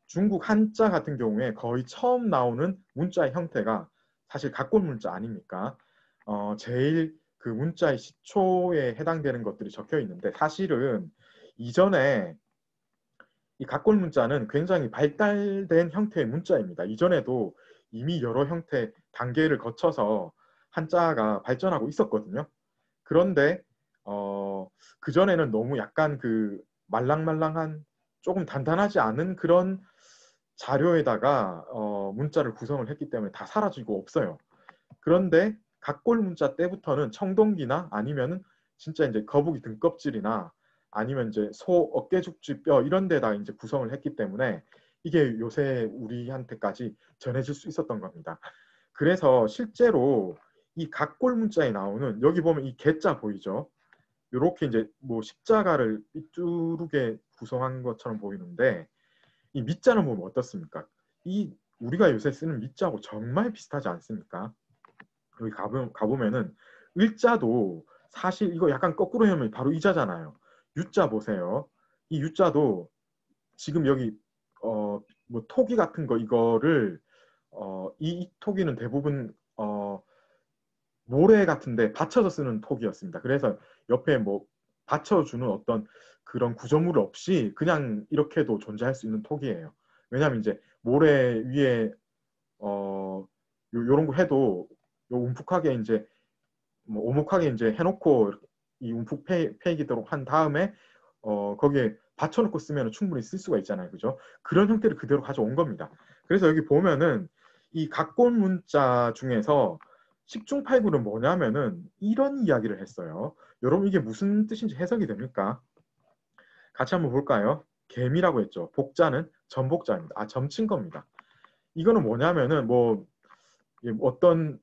중국 한자 같은 경우에 거의 처음 나오는 문자의 형태가 사실 각골 문자 아닙니까? 제일 그 문자의 시초에 해당되는 것들이 적혀 있는데 사실은 이전에 이 각골 문자는 굉장히 발달된 형태의 문자입니다. 이전에도 이미 여러 형태 단계를 거쳐서 한자가 발전하고 있었거든요. 그런데 그전에는 너무 약간 말랑말랑한 조금 단단하지 않은 그런 자료에다가 문자를 구성을 했기 때문에 다 사라지고 없어요. 그런데 각골 문자 때부터는 청동기나 아니면은 진짜 이제 거북이 등껍질이나 아니면 이제 소 어깨죽지 뼈 이런 데다 이제 구성을 했기 때문에 이게 요새 우리한테까지 전해질 수 있었던 겁니다. 그래서 실제로 이 각골 문자에 나오는 여기 보면 이 개자 보이죠? 이렇게 이제 십자가를 삐뚤게 구성한 것처럼 보이는데 이 밑자는 보면 어떻습니까? 우리가 요새 쓰는 밑자하고 정말 비슷하지 않습니까? 여기 가보면은 을자도 사실 이거 약간 거꾸로 해면 바로 이자잖아요. 유자 보세요. 이 유자도 지금 여기 토기 같은 거 이거를 이 토기는 대부분 모래 같은데 받쳐서 쓰는 토기였습니다. 그래서 옆에 받쳐주는 어떤 그런 구조물 없이 그냥 이렇게도 존재할 수 있는 토기예요. 왜냐하면 이제 모래 위에 요런 거 해도 움푹하게 이제 오목하게 이제 해놓고 이 움푹 패이도록 한 다음에 거기에 받쳐놓고 쓰면 충분히 쓸 수가 있잖아요. 그죠? 그런 형태를 그대로 가져온 겁니다. 그래서 여기 보면은 이 각골 문자 중에서 10중8구는 뭐냐면은 이런 이야기를 했어요. 여러분 이게 무슨 뜻인지 해석이 됩니까? 같이 한번 볼까요? 개미라고 했죠. 복자는 전복자입니다. 점친 겁니다. 이거는 뭐냐면은 어떤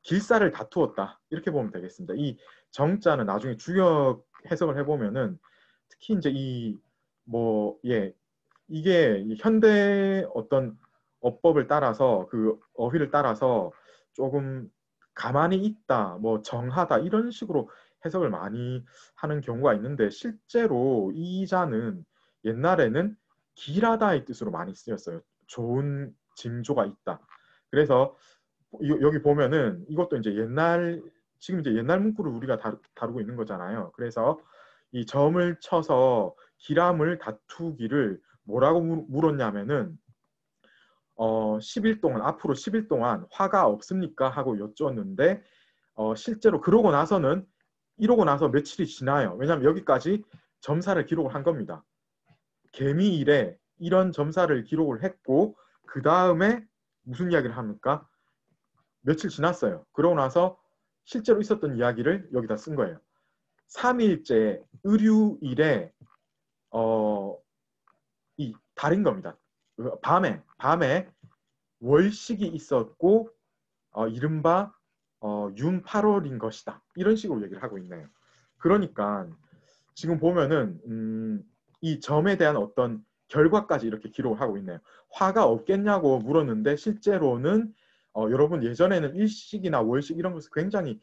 길사를 다투었다 이렇게 보면 되겠습니다. 이 정자는 나중에 주역 해석을 해보면은 특히 이제 이게 현대 어떤 어법을 따라서 그 어휘를 따라서 조금 가만히 있다, 정하다 이런 식으로 해석을 많이 하는 경우가 있는데 실제로 이 자는 옛날에는 길하다의 뜻으로 많이 쓰였어요. 좋은 징조가 있다. 그래서 여기 보면은 이것도 이제 지금 이제 옛날 문구를 우리가 다루고 있는 거잖아요. 그래서 이 점을 쳐서 기람을 다투기를 뭐라고 물었냐면은 10일 동안 앞으로 10일 동안 화가 없습니까? 하고 여쭈었는데 실제로 그러고 나서는 이러고 나서 며칠이 지나요. 왜냐하면 여기까지 점사를 기록을 한 겁니다. 개미일에 이런 점사를 기록을 했고 그 다음에 무슨 이야기를 합니까? 며칠 지났어요. 그러고 나서 실제로 있었던 이야기를 여기다 쓴 거예요. 3일째 의류일에 이 달인 겁니다. 밤에 월식이 있었고 이른바 윤 8월인 것이다. 이런 식으로 얘기를 하고 있네요. 그러니까 지금 보면은 이 점에 대한 어떤 결과까지 이렇게 기록을 하고 있네요. 화가 없겠냐고 물었는데 실제로는 여러분 예전에는 일식이나 월식 이런 것을 굉장히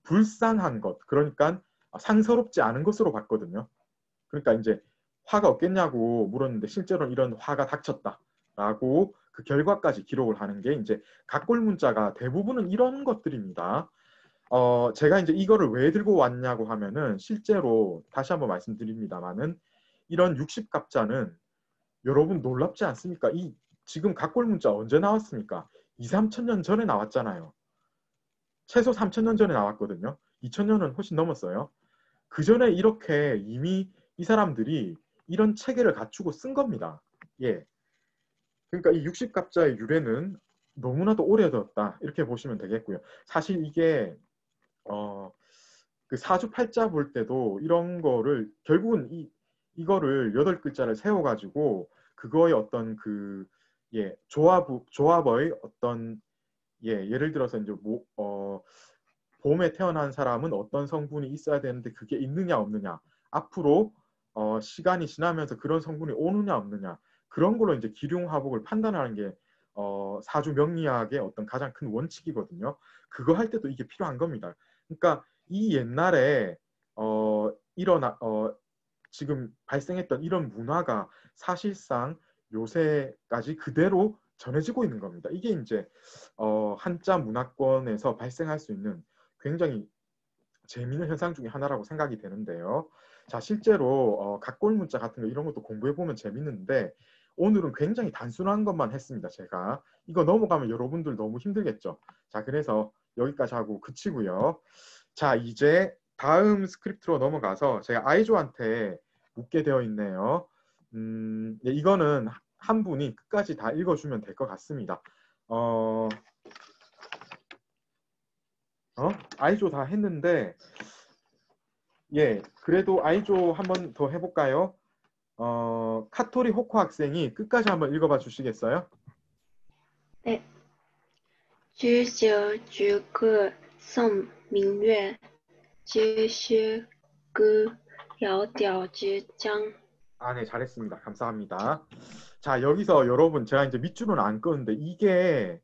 불쌍한 것, 그러니까 상서롭지 않은 것으로 봤거든요. 그러니까 이제 화가 없겠냐고 물었는데 실제로는 이런 화가 닥쳤다라고 그 결과까지 기록을 하는 게 이제 각골 문자가 대부분은 이런 것들입니다. 제가 이제 이거를 왜 들고 왔냐고 하면은 실제로 다시 한번 말씀드립니다만은 이런 60갑자는 여러분 놀랍지 않습니까? 이 지금 각골 문자 언제 나왔습니까? 2, 3천 년 전에 나왔잖아요. 최소 3천 년 전에 나왔거든요. 2,000년은 훨씬 넘었어요. 그 전에 이렇게 이미 이 사람들이 이런 체계를 갖추고 쓴 겁니다. 예. 그러니까 이 60갑자의 유래는 너무나도 오래되었다. 이렇게 보시면 되겠고요. 사실 이게 그 사주팔자 볼 때도 이런 거를 결국은 이거를 8글자를 세워가지고 그거의 어떤 그 조합의 어떤 예를 들어서 이제 봄에 태어난 사람은 어떤 성분이 있어야 되는데 그게 있느냐 없느냐, 앞으로 시간이 지나면서 그런 성분이 오느냐 없느냐, 그런 걸로 이제 기륭화복을 판단하는 게 사주 명리학의 어떤 가장 큰 원칙이거든요. 그거 할 때도 이게 필요한 겁니다. 그러니까 이 옛날에 지금 발생했던 이런 문화가 사실상 요새까지 그대로 전해지고 있는 겁니다. 이게 이제 한자 문화권에서 발생할 수 있는 굉장히 재미있는 현상 중에 하나라고 생각이 되는데요. 자, 실제로 각골 문자 같은 거 이런 것도 공부해 보면 재밌는데 오늘은 굉장히 단순한 것만 했습니다. 제가 이거 넘어가면 여러분들 너무 힘들겠죠. 자, 그래서 여기까지 하고 그치고요. 자, 이제 다음 스크립트로 넘어가서 제가 아이조한테 묻게 되어 있네요. 네, 이거는 한 분이 끝까지 다 읽어주면 될 것 같습니다. 아이조 다 했는데 예, 그래도 아이조 한번 더 해볼까요? 카토리 호코 학생이 끝까지 한번 읽어봐 주시겠어요? 네. 居酒逐客宋明月之诗歌窈窕之章 네, 잘했습니다. 감사합니다. 자, 여기서 여러분 제가 이제 밑줄은 안 끄는데 이게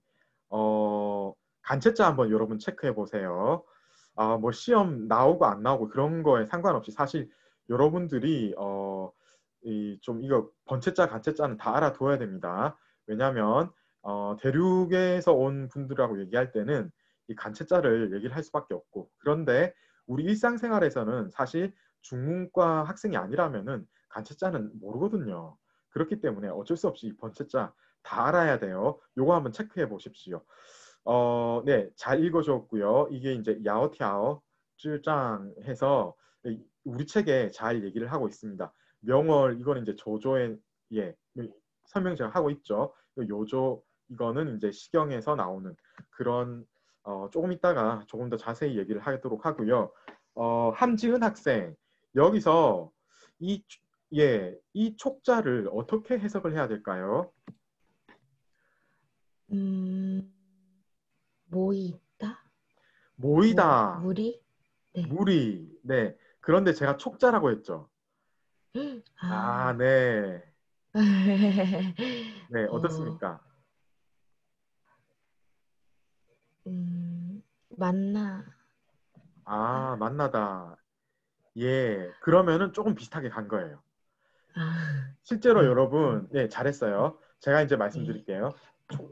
간체자 한번 여러분 체크해 보세요. 뭐 시험 나오고 안 나오고 그런 거에 상관없이 사실 여러분들이 좀 이거 번체자 간체자는 다 알아둬야 됩니다. 왜냐하면 대륙에서 온 분들하고 얘기할 때는 이 간체자를 얘기를 할 수밖에 없고, 그런데 우리 일상생활에서는 사실 중문과 학생이 아니라면은 간체자는 모르거든요. 그렇기 때문에 어쩔 수 없이 번체자 다 알아야 돼요. 요거 한번 체크해 보십시오. 네, 잘 읽어줬고요. 이게 이제 야오티아오 쯔장 해서 우리 책에 잘 얘기를 하고 있습니다. 명월 이거는 이제 조조의 설명 제가 하고 있죠. 요조 이거는 이제 시경에서 나오는 그런 조금 이따가 조금 더 자세히 얘기를 하도록 하고요. 함지은 학생 여기서 이 촉자를 어떻게 해석을 해야 될까요? 모이다? 모이다. 무리? 네. 무리. 네. 그런데 제가 촉자라고 했죠. 네. 네, 어떻습니까? 만나. 만나다. 예. 그러면은 조금 비슷하게 간 거예요. 실제로 네. 여러분, 네, 잘했어요. 제가 이제 말씀드릴게요.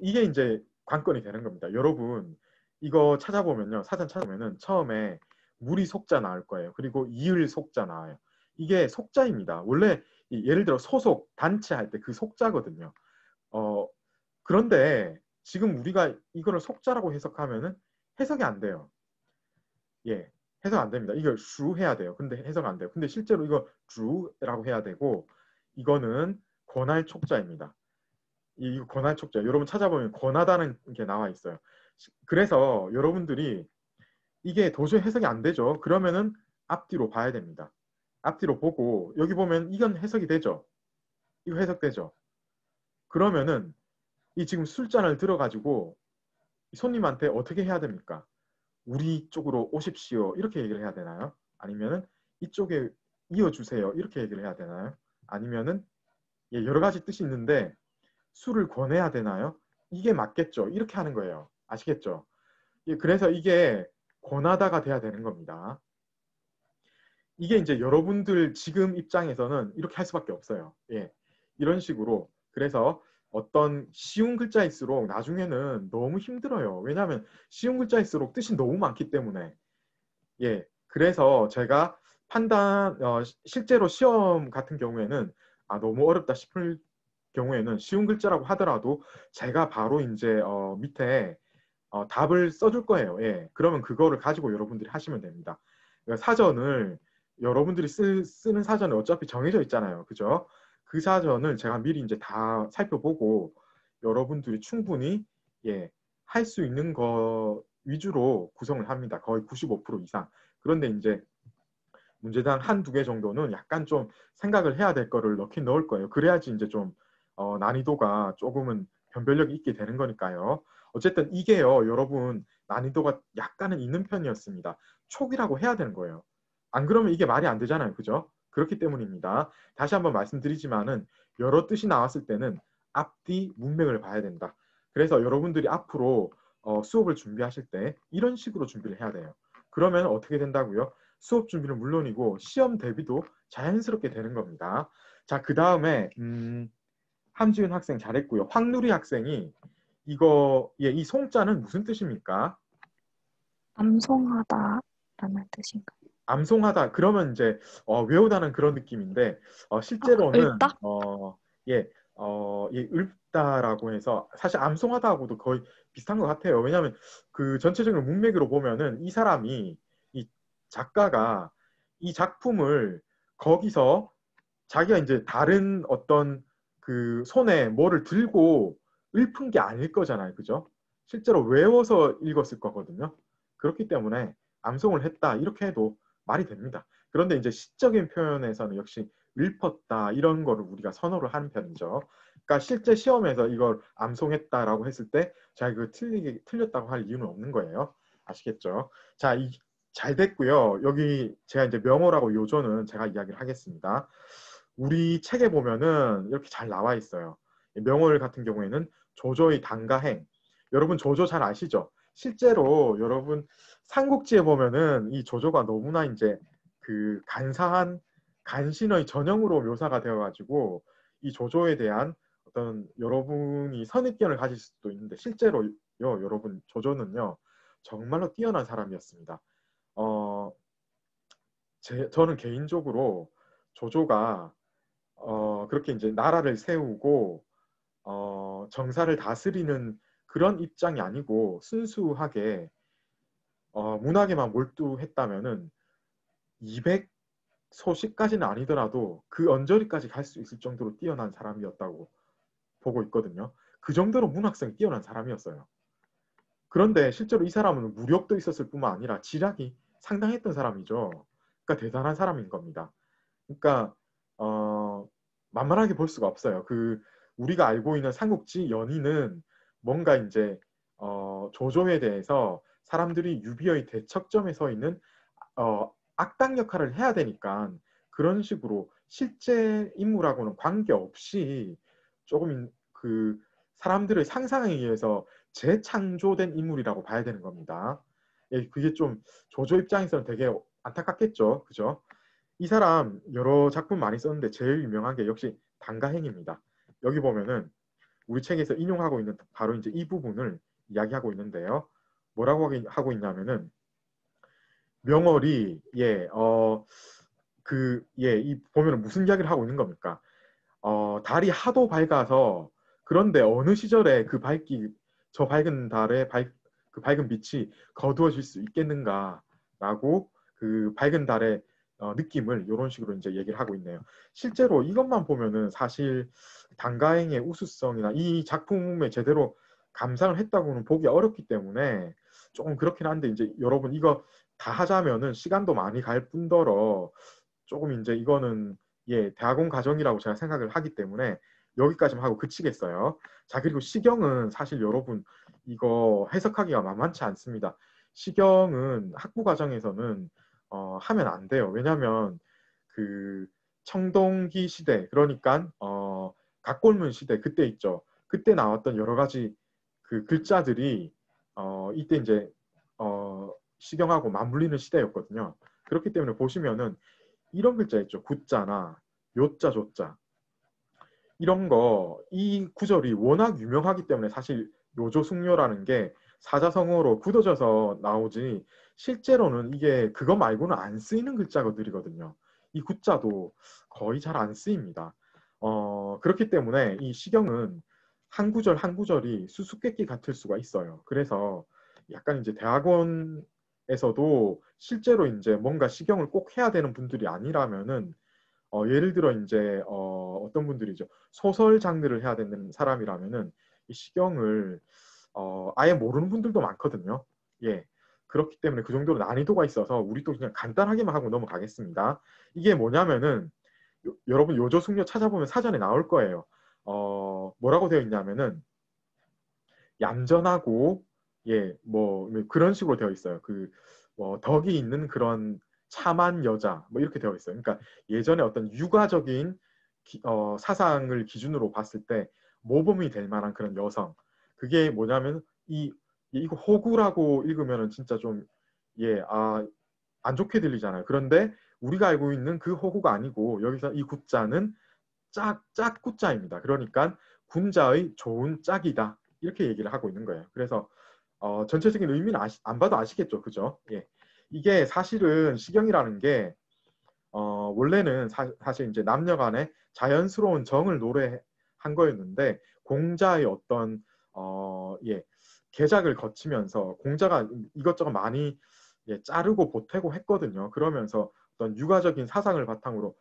이게 이제 관건이 되는 겁니다. 여러분, 이거 찾아보면요. 사전 찾아보면은 처음에 무리 속자 나올 거예요. 그리고 이을 속자 나와요. 이게 속자입니다. 원래 예를 들어 소속, 단체 할 때 그 속자거든요. 그런데 지금 우리가 이거를 속자라고 해석하면은 해석이 안 돼요. 예. 해석 안 됩니다. 이걸 슈 해야 돼요. 근데 해석 안 돼요. 근데 실제로 이거 주라고 해야 되고 이거는 권할 촉자입니다. 이 권할 촉자. 여러분 찾아보면 권하다는 게 나와 있어요. 그래서 여러분들이 이게 도저히 해석이 안 되죠. 그러면은 앞뒤로 봐야 됩니다. 앞뒤로 보고 여기 보면 이건 해석이 되죠. 이거 해석되죠. 그러면은 이 지금 술잔을 들어가지고 손님한테 어떻게 해야 됩니까? 우리 쪽으로 오십시오. 이렇게 얘기를 해야 되나요? 아니면은 이쪽에 이어주세요. 이렇게 얘기를 해야 되나요? 아니면은 예, 여러 가지 뜻이 있는데 술을 권해야 되나요? 이게 맞겠죠. 이렇게 하는 거예요. 아시겠죠? 예, 그래서 이게 권하다가 돼야 되는 겁니다. 이게 이제 여러분들 지금 입장에서는 이렇게 할 수밖에 없어요. 예, 이런 식으로. 그래서 어떤 쉬운 글자일수록 나중에는 너무 힘들어요. 왜냐하면 쉬운 글자일수록 뜻이 너무 많기 때문에. 예, 그래서 제가 실제로 시험 같은 경우에는 너무 어렵다 싶을 경우에는 쉬운 글자라고 하더라도 제가 바로 이제 밑에 답을 써줄 거예요. 예, 그러면 그거를 가지고 여러분들이 하시면 됩니다. 그러니까 사전을 여러분들이 쓰는 사전은 어차피 정해져 있잖아요. 그죠? 그 사전을 제가 미리 이제 다 살펴보고 여러분들이 충분히 예, 할 수 있는 거 위주로 구성을 합니다. 거의 95% 이상. 그런데 이제 문제당 한두 개 정도는 약간 좀 생각을 해야 될 거를 넣긴 넣을 거예요. 그래야지 이제 좀 난이도가 조금은 변별력이 있게 되는 거니까요. 어쨌든 이게요, 여러분 난이도가 약간은 있는 편이었습니다. 촉이라고 해야 되는 거예요. 안 그러면 이게 말이 안 되잖아요. 그죠? 그렇기 때문입니다. 다시 한번 말씀드리지만은 여러 뜻이 나왔을 때는 앞뒤 문맥을 봐야 된다. 그래서 여러분들이 앞으로 수업을 준비하실 때 이런 식으로 준비를 해야 돼요. 그러면 어떻게 된다고요? 수업 준비는 물론이고 시험 대비도 자연스럽게 되는 겁니다. 자, 그 다음에 함지윤 학생 잘했고요. 황누리 학생이 이거 이 송자는 무슨 뜻입니까? 암송하다라는 뜻인가요? 암송하다. 그러면 이제 외우다는 그런 느낌인데 실제로는 읊다? 읊다라고 해서 사실 암송하다하고도 거의 비슷한 것 같아요. 왜냐하면 그 전체적인 문맥으로 보면은 이 사람이 이 작가가 이 작품을 거기서 자기가 이제 다른 어떤 그 손에 뭐를 들고 읊은 게 아닐 거잖아요. 그죠? 실제로 외워서 읽었을 거거든요. 그렇기 때문에 암송을 했다 이렇게 해도 말이 됩니다. 그런데 이제 시적인 표현에서는 역시 읊었다 이런 거를 우리가 선호를 하는 편이죠. 그러니까 실제 시험에서 이걸 암송했다라고 했을 때 제가 그 틀렸다고 할 이유는 없는 거예요. 아시겠죠? 자, 잘 됐고요. 여기 제가 이제 명어라고 요조는 제가 이야기를 하겠습니다. 우리 책에 보면은 이렇게 잘 나와 있어요. 명어를 같은 경우에는 조조의 단가행. 여러분 조조 잘 아시죠? 실제로 여러분 삼국지에 보면은 이 조조가 너무나 이제 그 간사한 간신의 전형으로 묘사가 되어가지고 이 조조에 대한 어떤 여러분이 선입견을 가질 수도 있는데 실제로요, 여러분 조조는요 정말로 뛰어난 사람이었습니다. 저는 개인적으로 조조가 그렇게 이제 나라를 세우고 정사를 다스리는 그런 입장이 아니고 순수하게 문학에만 몰두했다면은 200소식까지는 아니더라도 그 언저리까지 갈 수 있을 정도로 뛰어난 사람이었다고 보고 있거든요. 그 정도로 문학성이 뛰어난 사람이었어요. 그런데 실제로 이 사람은 무력도 있었을 뿐만 아니라 지략이 상당했던 사람이죠. 그러니까 대단한 사람인 겁니다. 그러니까 만만하게 볼 수가 없어요. 우리가 알고 있는 삼국지 연의는 뭔가 이제 조조에 대해서 사람들이 유비의 대척점에 서 있는 악당 역할을 해야 되니까 그런 식으로 실제 인물하고는 관계없이 조금 그 사람들의 상상에 의해서 재창조된 인물이라고 봐야 되는 겁니다. 예, 그게 좀 조조 입장에서는 되게 안타깝겠죠. 그죠? 이 사람 여러 작품 많이 썼는데 제일 유명한 게 역시 단가행입니다. 여기 보면은 우리 책에서 인용하고 있는 바로 이제 이 부분을 이야기하고 있는데요. 뭐라고 하고 있냐면은 명월이 이 보면은 무슨 이야기를 하고 있는 겁니까? 달이 하도 밝아서 그런데 어느 시절에 저 밝은 달의 그 밝은 빛이 거두어질 수 있겠는가라고 그 밝은 달의 느낌을 이런 식으로 이제 얘기를 하고 있네요. 실제로 이것만 보면은 사실 단가행의 우수성이나 이 작품에 제대로 감상을 했다고는 보기 어렵기 때문에 조금 그렇긴 한데 이제 여러분 이거 다 하자면은 시간도 많이 갈 뿐더러 조금 이제 이거는 예 대학원 과정이라고 제가 생각을 하기 때문에 여기까지만 하고 그치겠어요. 자 그리고 시경은 사실 여러분 이거 해석하기가 만만치 않습니다. 시경은 학부 과정에서는 하면 안 돼요. 왜냐하면 그 청동기 시대 그러니까 각골문 시대 그때 있죠. 그때 나왔던 여러 가지 그 글자들이 이때 이제 시경하고 맞물리는 시대였거든요. 그렇기 때문에 보시면은 이런 글자 있죠. 구자나 요자 조자 이런 거 이 구절이 워낙 유명하기 때문에 사실 요조숙녀라는 게 사자성어로 굳어져서 나오지 실제로는 이게 그거 말고는 안 쓰이는 글자들이거든요. 이 구자도 거의 잘 안 쓰입니다. 그렇기 때문에 이 시경은 한 구절 한 구절이 수수께끼 같을 수가 있어요. 그래서 약간 이제 대학원에서도 실제로 이제 뭔가 시경을 꼭 해야 되는 분들이 아니라면은 예를 들어 이제 어떤 분들이죠. 소설 장르를 해야 되는 사람이라면은 이 시경을 아예 모르는 분들도 많거든요. 예. 그렇기 때문에 그 정도로 난이도가 있어서 우리 또 그냥 간단하게만 하고 넘어가겠습니다. 이게 뭐냐면은 여러분 요조숙녀 찾아보면 사전에 나올 거예요. 뭐라고 되어 있냐면은 얌전하고 예, 뭐 그런 식으로 되어 있어요. 그 덕이 있는 그런 참한 여자 뭐 이렇게 되어 있어요. 그러니까 예전에 어떤 육아적인 사상을 기준으로 봤을 때 모범이 될 만한 그런 여성. 그게 뭐냐면 이거 호구라고 읽으면은 진짜 좀 예, 안 좋게 들리잖아요. 그런데 우리가 알고 있는 그 호구가 아니고 여기서 이 구자는 짝구자입니다. 그러니까 군자의 좋은 짝이다. 이렇게 얘기를 하고 있는 거예요. 그래서 전체적인 의미는 안 봐도 아시겠죠. 그죠? 예. 이게 사실은 시경이라는 게 원래는 사실 이제 남녀 간의 자연스러운 정을 노래한 거였는데 공자의 어떤 예, 계작을 거치면서 공자가 이것저것 많이 예, 자르고 보태고 했거든요. 그러면서 어떤 육아적인 사상을 바탕으로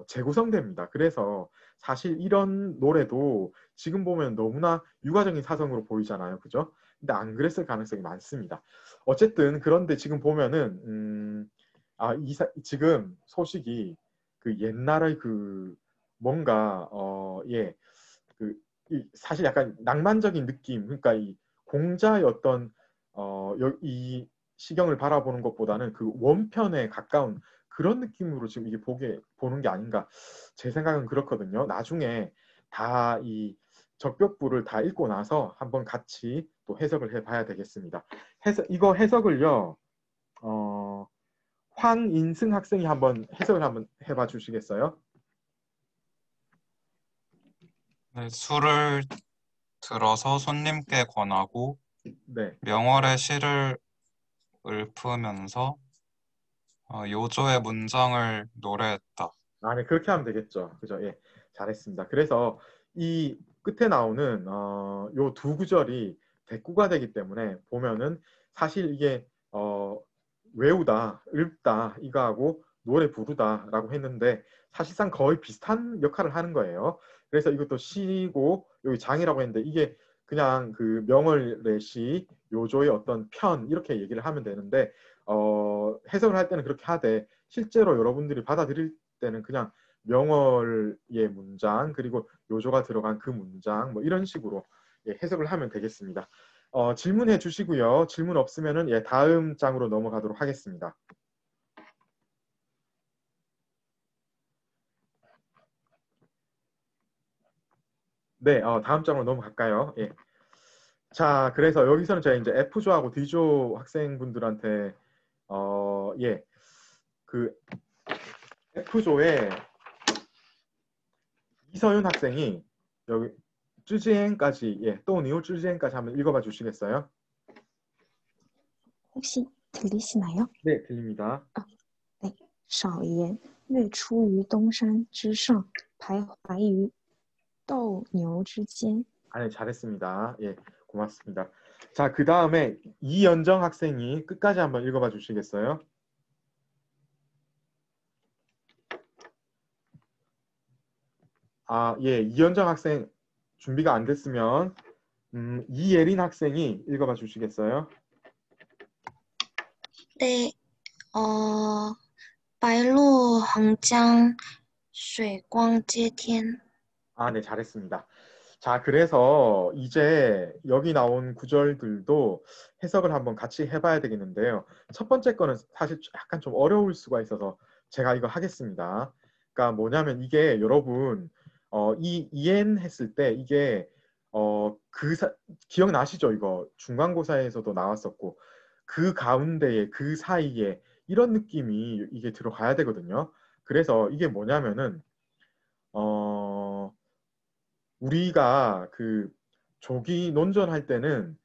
재구성됩니다. 그래서 사실 이런 노래도 지금 보면 너무나 육아적인 사상으로 보이잖아요. 그죠? 근데 안 그랬을 가능성이 많습니다. 어쨌든 그런데 지금 보면은 지금 소식이 그 옛날의 그 뭔가 예, 사실 약간 낭만적인 느낌 그러니까 이 공자의 어떤 이 시경을 바라보는 것보다는 그 원편에 가까운 그런 느낌으로 지금 이게 보는 게 아닌가 제 생각은 그렇거든요. 나중에 다 이 적벽부를 다 읽고 나서 한번 같이 또 해석을 해봐야 되겠습니다. 이거 해석을요. 황인승 학생이 한번 해석을 한번 해봐 주시겠어요? 네, 술을 들어서 손님께 권하고 네. 명월의 시를 읊으면서 요조의 문장을 노래했다. 네, 그렇게 하면 되겠죠. 그죠? 예, 잘했습니다. 그래서 이 끝에 나오는 요 두 구절이 대꾸가 되기 때문에 보면은 사실 이게 외우다, 읊다 이거하고 노래 부르다라고 했는데 사실상 거의 비슷한 역할을 하는 거예요. 그래서 이것도 시고 여기 장이라고 했는데 이게 그냥 그 명월의 시, 요조의 어떤 편 이렇게 얘기를 하면 되는데 해석을 할 때는 그렇게 하되 실제로 여러분들이 받아들일 때는 그냥 명월의 문장 그리고 요조가 들어간 그 문장 뭐 이런 식으로 예, 해석을 하면 되겠습니다. 질문해 주시고요. 질문 없으면은 예, 다음 장으로 넘어가도록 하겠습니다. 네, 다음 장으로 넘어갈까요? 예. 자, 그래서 여기서는 제가 이제 F조하고 D조 학생분들한테 예, 그 F조에 이서윤 학생이 여기 쯔지엔까지 예, 또 니오 쯔지엔까지 한번 읽어봐 주시겠어요? 혹시 들리시나요? 네, 들립니다. 네. 少言月出于东山之上，徘徊于斗牛之间。 네, 잘했습니다. 예, 고맙습니다. 자, 그 다음에 이연정 학생이 끝까지 한번 읽어봐 주시겠어요? 예, 이현정 학생 준비가 안 됐으면 이예린 학생이 읽어봐 주시겠어요? 네, 白露横江，水光接天。 네, 잘했습니다. 자, 그래서 이제 여기 나온 구절들도 해석을 한번 같이 해봐야 되겠는데요. 첫 번째 거는 사실 약간 좀 어려울 수가 있어서 제가 이거 하겠습니다. 그러니까 뭐냐면 이게 여러분 이엔 했을 때 이게 기억나시죠? 이거 중간고사에서도 나왔었고 그 가운데에 그 사이에 이런 느낌이 이게 들어가야 되거든요. 그래서 이게 뭐냐면은 우리가 그 조기 논전할 때는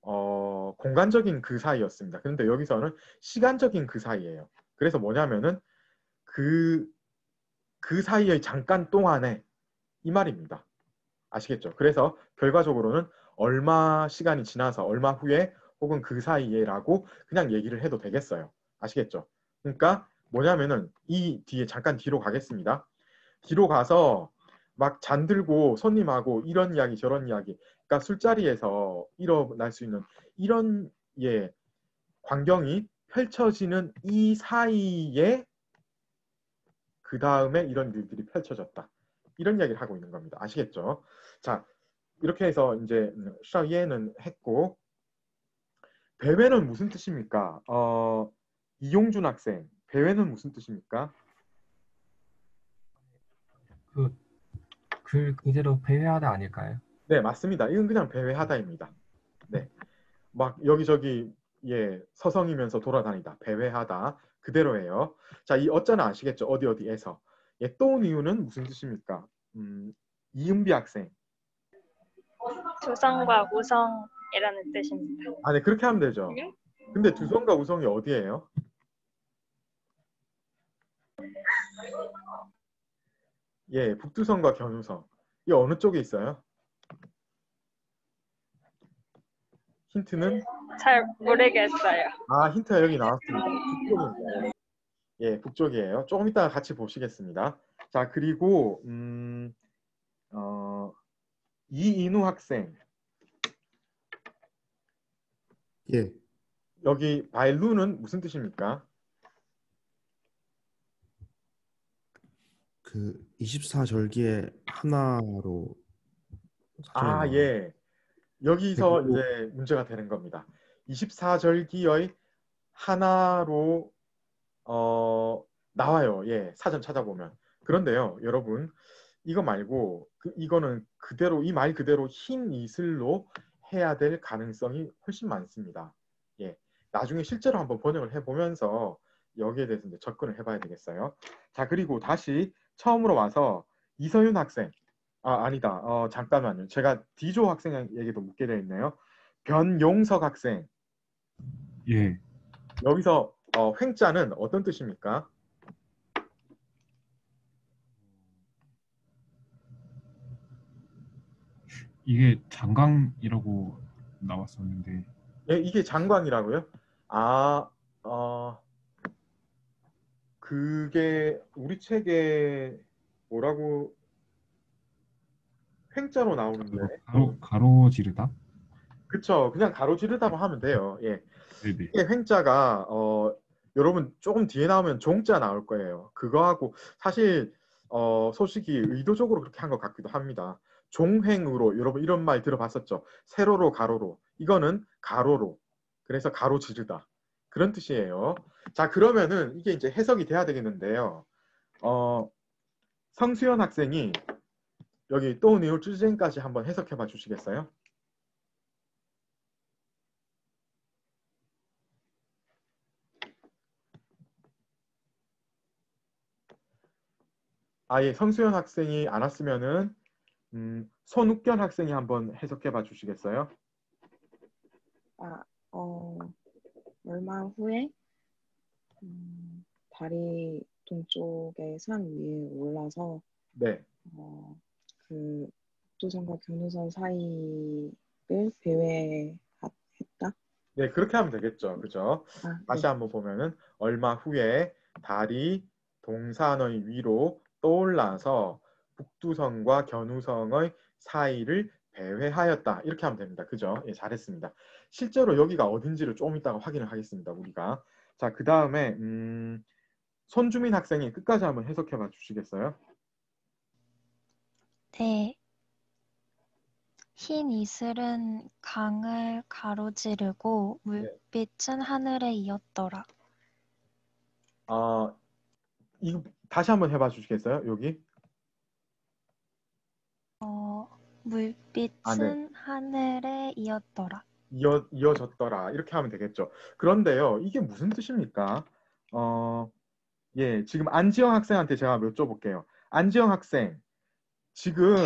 공간적인 그 사이였습니다. 그런데 여기서는 시간적인 그 사이예요. 그래서 뭐냐면은 그 사이의 잠깐 동안에 이 말입니다. 아시겠죠? 그래서 결과적으로는 얼마 시간이 지나서 얼마 후에 혹은 그 사이에라고 그냥 얘기를 해도 되겠어요. 아시겠죠? 그러니까 뭐냐면은 이 뒤에 잠깐 뒤로 가겠습니다. 뒤로 가서 막 잔들고 손님하고 이런 이야기 저런 이야기, 그러니까 술자리에서 일어날 수 있는 이런 광경이 펼쳐지는 이 사이에 그 다음에 이런 일들이 펼쳐졌다. 이런 이야기를 하고 있는 겁니다. 아시겠죠? 자, 이렇게 해서 이제 샤예는 했고, 배회는 무슨 뜻입니까? 이용준 학생, 배회는 무슨 뜻입니까? 글 그대로 배회하다 아닐까요? 네, 맞습니다. 이건 그냥 배회하다입니다. 네, 막 여기저기 서성이면서 돌아다니다, 배회하다 그대로예요. 자, 이 어쩌나 아시겠죠? 어디에서. 또 온 이유는 무슨 뜻입니까? 이은비 학생. 두성과 우성이라는 뜻입니다. 네, 그렇게 하면 되죠. 근데 두성과 우성이 어디예요? 북두성과 견우성. 이 어느 쪽에 있어요? 힌트는? 잘 모르겠어요. 힌트가 여기 나왔습니다. 북쪽입니다. 북쪽이에요. 조금 이따가 같이 보시겠습니다. 자, 그리고 이인우 학생. 예. 여기 바일루는 무슨 뜻입니까? 그 24절기의 하나로 예. 여기서 이제 문제가 되는 겁니다. 24절기의 하나로 나와요. 사전 찾아보면. 그런데요, 여러분, 이거 말고 이거는 그대로 이 말 그대로 흰 이슬로 해야 될 가능성이 훨씬 많습니다. 나중에 실제로 한번 번역을 해보면서 여기에 대해서 이제 접근을 해봐야 되겠어요. 자, 그리고 다시 처음으로 와서 이서윤 학생. 아니다. 잠깐만요. 제가 디조 학생 얘기도 묻게 되어 있네요. 변용석 학생. 예. 여기서 횡자는 어떤 뜻입니까? 이게 장강이라고 나왔었는데. 이게 장광이라고요? 그게 우리 책에 뭐라고 횡자로 나오는데. 가로지르다? 그쵸. 그냥 가로지르다고 하면 돼요. 네네. 이게 횡자가 여러분 조금 뒤에 나오면 종자 나올 거예요. 그거하고 사실 소식이 의도적으로 그렇게 한 것 같기도 합니다. 종횡으로 여러분 이런 말 들어봤었죠. 세로로 가로로. 이거는 가로로. 그래서 가로지르다. 그런 뜻이에요. 자, 그러면은 이게 이제 해석이 돼야 되겠는데요. 성수연 학생이 여기 또 니오 쯔젠까지 한번 해석해 봐 주시겠어요? 성수연 학생이 안 왔으면은 손욱견 학생이 한번 해석해 봐 주시겠어요? 얼마 후에 달이 동쪽의 산 위에 올라서 네. 그 북두선과 경유선 사이를 배회했다. 네, 그렇게 하면 되겠죠. 그죠? 다시 한번 보면은 얼마 후에 달이 동산의 위로 떠올라서 북두성과 견우성의 사이를 배회하였다. 이렇게 하면 됩니다. 그죠? 예, 잘했습니다. 실제로 여기가 어딘지를 조금 이따가 확인을 하겠습니다. 우리가. 자, 그 다음에 손주민 학생이 끝까지 한번 해석해 봐 주시겠어요? 네. 흰 이슬은 강을 가로지르고 물빛은 하늘에 이었더라. 이거 다시 한번 해봐 주시겠어요? 여기. 물빛은 네. 하늘에 이었더라. 이어졌더라. 이렇게 하면 되겠죠. 그런데요, 이게 무슨 뜻입니까? 예, 지금 안지영 학생한테 제가 여쭤볼게요. 안지영 학생, 지금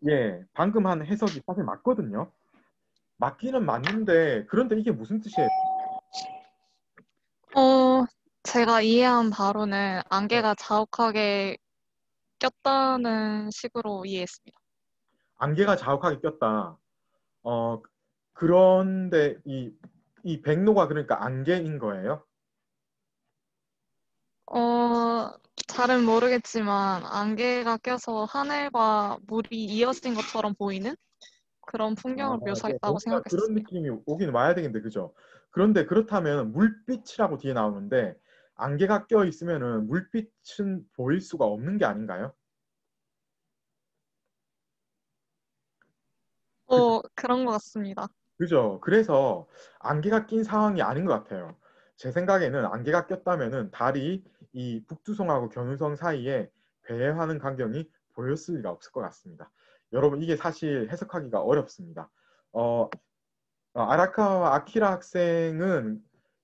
예, 방금 한 해석이 사실 맞거든요. 맞기는 맞는데, 그런데 이게 무슨 뜻이에요? 제가 이해한 바로는 안개가 자욱하게 꼈다는 식으로 이해했습니다. 안개가 자욱하게 꼈다. 그런데 이 백로가 그러니까 안개인 거예요? 잘은 모르겠지만 안개가 껴서 하늘과 물이 이어진 것처럼 보이는 그런 풍경을 묘사했다고 뭔가 그런 생각했습니다. 느낌이 오긴 와야 되겠는데, 그죠? 그런데 그렇다면 물빛이라고 뒤에 나오는데 안개가 껴 있으면은 물빛은 보일 수가 없는 게 아닌가요? 그런 것 같습니다. 그죠? 그래서 안개가 낀 상황이 아닌 것 같아요. 제 생각에는 안개가 꼈다면은 달이 이 북두성하고 견우성 사이에 배회하는 광경이 보였을 리가 없을 것 같습니다. 여러분, 이게 사실 해석하기가 어렵습니다. 아라카와 아키라 학생은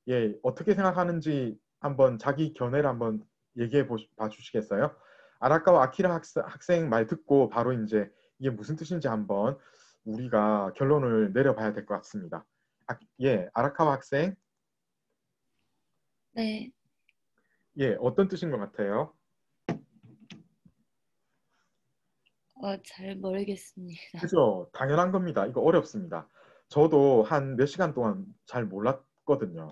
예, 어떻게 생각하는지 한번 자기 견해를 한번 얘기해 봐 주시겠어요? 아라카와 아키라 학생 말 듣고 바로 이제 이게 무슨 뜻인지 한번 우리가 결론을 내려봐야 될 것 같습니다. 예, 아라카와 학생. 네. 예, 어떤 뜻인 것 같아요? 잘 모르겠습니다. 그죠? 당연한 겁니다. 이거 어렵습니다. 저도 한 몇 시간 동안 잘 몰랐거든요.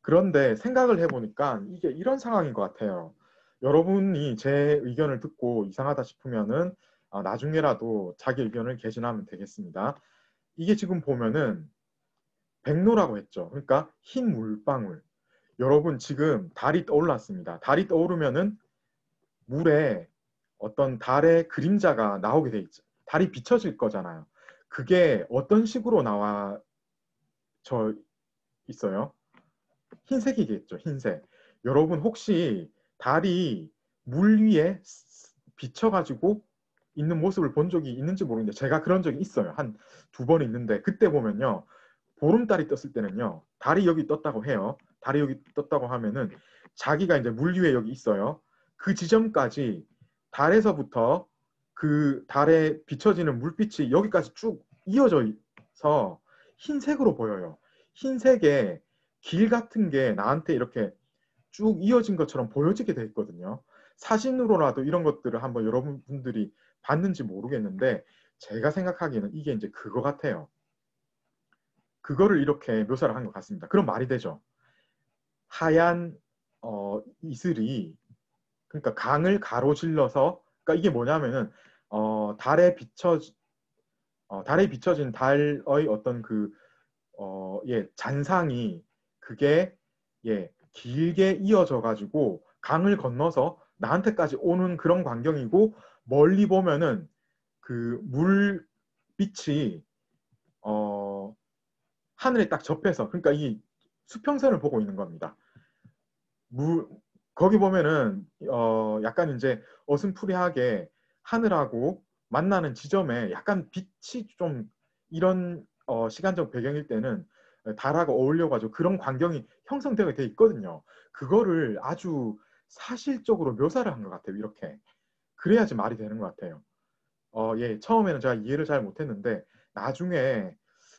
그런데 생각을 해보니까 이게 이런 상황인 것 같아요. 여러분이 제 의견을 듣고 이상하다 싶으면은 나중에라도 자기 의견을 개진하면 되겠습니다. 이게 지금 보면은 백로라고 했죠. 그러니까 흰 물방울. 여러분 지금 달이 떠올랐습니다. 달이 떠오르면은 물에 어떤 달의 그림자가 나오게 돼 있죠. 달이 비춰질 거잖아요. 그게 어떤 식으로 나와져 있어요? 흰색이겠죠. 흰색. 여러분 혹시 달이 물 위에 비쳐가지고 있는 모습을 본 적이 있는지 모르겠는데 제가 그런 적이 있어요. 한 2번 있는데 그때 보면요. 보름달이 떴을 때는요. 달이 여기 떴다고 해요. 달이 여기 떴다고 하면은 자기가 이제 물 위에 여기 있어요. 그 지점까지 달에서부터 그 달에 비춰지는 물빛이 여기까지 쭉 이어져서 흰색으로 보여요. 흰색에 길 같은 게 나한테 이렇게 쭉 이어진 것처럼 보여지게 돼 있거든요. 사진으로라도 이런 것들을 한번 여러분들이 봤는지 모르겠는데 제가 생각하기에는 이게 이제 그거 같아요. 그거를 이렇게 묘사를 한 것 같습니다. 그럼 말이 되죠. 하얀 이슬이 그러니까 강을 가로질러서 그러니까 이게 뭐냐면은 달에 비춰진 달의 어떤 그 잔상이 그게 길게 이어져 가지고 강을 건너서 나한테까지 오는 그런 광경이고 멀리 보면은 그 물빛이 하늘에 딱 접해서 그러니까 이 수평선을 보고 있는 겁니다. 거기 보면은 약간 이제 어슴푸레하게 하늘하고 만나는 지점에 약간 빛이 좀 이런 시간적 배경일 때는 달하고 어울려가지고 그런 광경이 형성되게 돼 있거든요. 그거를 아주 사실적으로 묘사를 한 것 같아요. 이렇게 그래야지 말이 되는 것 같아요. 예, 처음에는 제가 이해를 잘 못했는데 나중에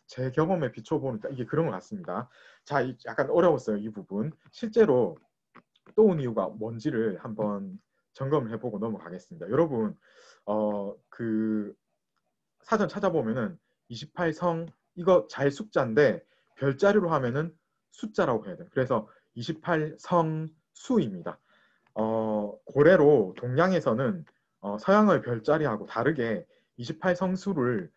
제 경험에 비춰보니까 이게 그런 것 같습니다. 자, 약간 어려웠어요. 이 부분. 실제로 또 온 이유가 뭔지를 한번 점검을 해보고 넘어가겠습니다. 여러분, 그 사전 찾아보면은 28성 이거 잘 숫자인데 별자리로 하면은 숫자라고 해야 돼요. 그래서 28성수입니다. 고래로 동양에서는 서양의 별자리하고 다르게 28성수를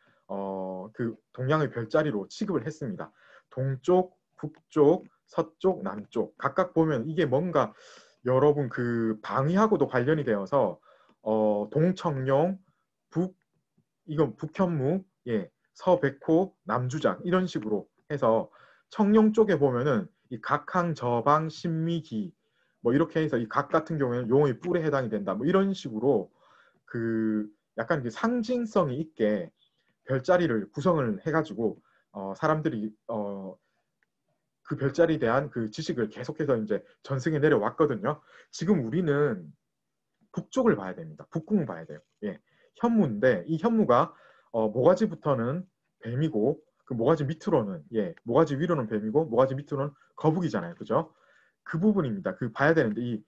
그 동양의 별자리로 취급을 했습니다. 동쪽, 북쪽, 서쪽, 남쪽 각각 보면 이게 뭔가 여러분 그 방위하고도 관련이 되어서 동청룡, 이건 북현무, 예, 서백호, 남주작 이런 식으로 해서 청룡 쪽에 보면은 이 각항, 저방, 신미기 뭐 이렇게 해서 이 각 같은 경우에는 용의 뿔에 해당이 된다. 뭐 이런 식으로 그 약간 그 상징성이 있게 별자리를 구성을 해가지고 사람들이 그 별자리에 대한 그 지식을 계속해서 이제 전승해 내려왔거든요. 지금 우리는 북쪽을 봐야 됩니다. 북궁을 봐야 돼요. 예, 현무인데 이 현무가 모가지부터는 뱀이고 그 모가지 밑으로는 모가지 위로는 뱀이고 모가지 밑으로는 거북이잖아요. 그죠? 그 부분입니다. 그 봐야 되는데 이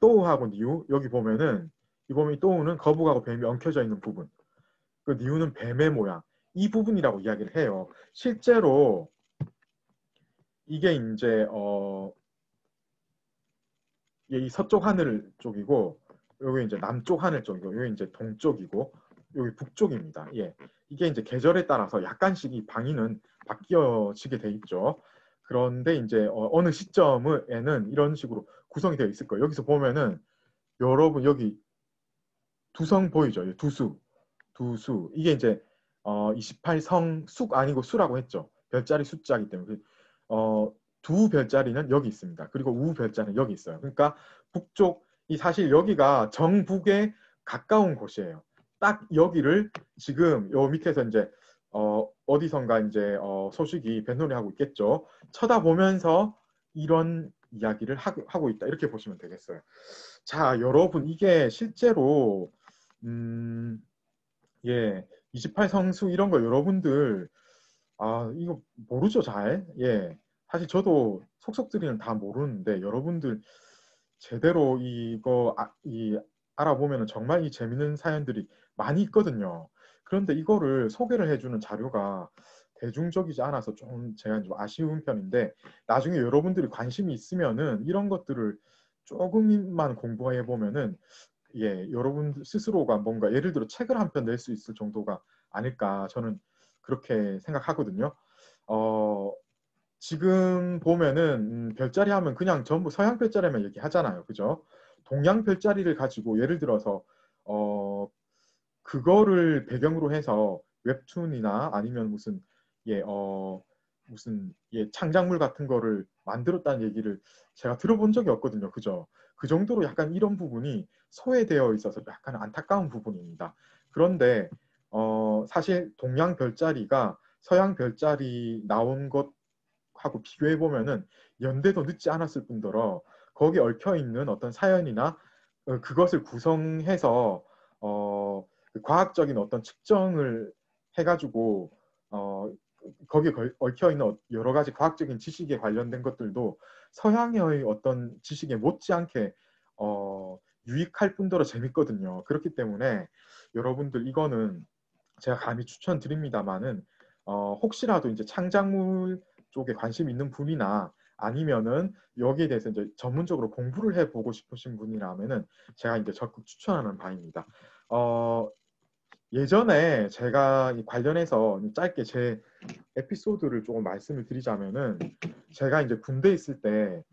또우하고 니우 여기 보면은 이 보면 또우는 거북하고 뱀이 엉켜져 있는 부분. 그 니우는 뱀의 모양. 이 부분이라고 이야기를 해요. 실제로 이게 이제 이 서쪽 하늘 쪽이고 여기 이제 남쪽 하늘 쪽이고 여기 이제 동쪽이고 여기 북쪽입니다. 예. 이게 이제 계절에 따라서 약간씩 이 방위는 바뀌어지게 돼 있죠. 그런데 이제 어느 시점에는 이런 식으로 구성이 되어 있을 거예요. 여기서 보면은 여러분 여기 두성 보이죠? 두수. 이게 이제 28성 숫 아니고 수라고 했죠. 별자리 숫자이기 때문에 두 별자리는 여기 있습니다. 그리고 우 별자리는 여기 있어요. 그러니까 북쪽이 사실 여기가 정북에 가까운 곳이에요. 딱 여기를 지금 요 밑에서 이제 어디선가 이제 소식이 뱃놀이 하고 있겠죠. 쳐다보면서 이런 이야기를 하고 있다. 이렇게 보시면 되겠어요. 자, 여러분 이게 실제로 28성수 이런 거 여러분들 이거 모르죠, 잘? 예. 사실 저도 속속들이는 다 모르는데 여러분들 제대로 이거 알아보면 정말 이 재밌는 사연들이 많이 있거든요. 그런데 이거를 소개를 해주는 자료가 대중적이지 않아서 좀 제가 좀 아쉬운 편인데 나중에 여러분들이 관심이 있으면은 이런 것들을 조금만 공부해 보면은 여러분 스스로가 뭔가 예를 들어 책을 한 편 낼 수 있을 정도가 아닐까 저는 그렇게 생각하거든요. 지금 보면은 별자리 하면 그냥 전부 서양 별자리만 얘기하잖아요. 그죠? 동양 별자리를 가지고 예를 들어서 그거를 배경으로 해서 웹툰이나 아니면 무슨 창작물 같은 거를 만들었다는 얘기를 제가 들어본 적이 없거든요. 그죠? 그 정도로 약간 이런 부분이 소외되어 있어서 약간 안타까운 부분입니다. 그런데 사실 동양 별자리가 서양 별자리 나온 것하고 비교해 보면은 연대도 늦지 않았을 뿐더러 거기에 얽혀 있는 어떤 사연이나 그것을 구성해서 과학적인 어떤 측정을 해가지고 거기에 얽혀 있는 여러 가지 과학적인 지식에 관련된 것들도 서양의 어떤 지식에 못지않게 유익할 뿐더러 재밌거든요. 그렇기 때문에 여러분들 이거는 제가 감히 추천드립니다만은 혹시라도 이제 창작물 쪽에 관심 있는 분이나 아니면은 여기에 대해서 이제 전문적으로 공부를 해보고 싶으신 분이라면은 제가 이제 적극 추천하는 바입니다. 예전에 제가 관련해서 짧게 제 에피소드를 조금 말씀을 드리자면은 제가 이제 군대에 있을 때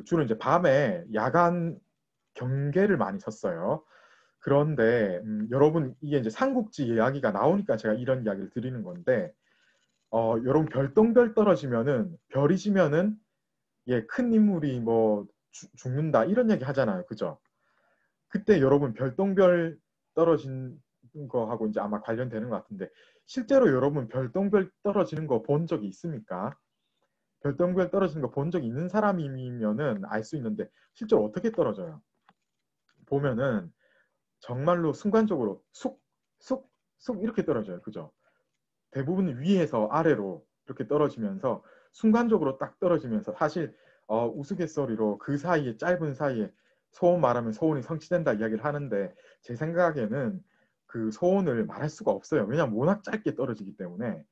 주로 이제 밤에 야간 경계를 많이 섰어요. 그런데 여러분 이게 이제 삼국지 이야기가 나오니까 제가 이런 이야기를 드리는 건데 여러분 별똥별 떨어지면은 별이 지면은 큰 인물이 뭐 죽는다 이런 얘기 하잖아요. 그죠? 그때 여러분 별똥별 떨어진 거하고 이제 아마 관련되는 것 같은데 실제로 여러분 별똥별 떨어지는 거 본 적이 있습니까? 별똥별 떨어지는 거 본 적이 있는 사람이면은 알 수 있는데 실제로 어떻게 떨어져요? 보면은 정말로 순간적으로 쑥 이렇게 떨어져요. 그죠? 대부분 위에서 아래로 이렇게 떨어지면서 순간적으로 딱 떨어지면서 사실 우스갯소리로 그 사이에 짧은 사이에 소원 말하면 소원이 성취된다 이야기를 하는데 제 생각에는 그 소원을 말할 수가 없어요. 왜냐하면 워낙 짧게 떨어지기 때문에.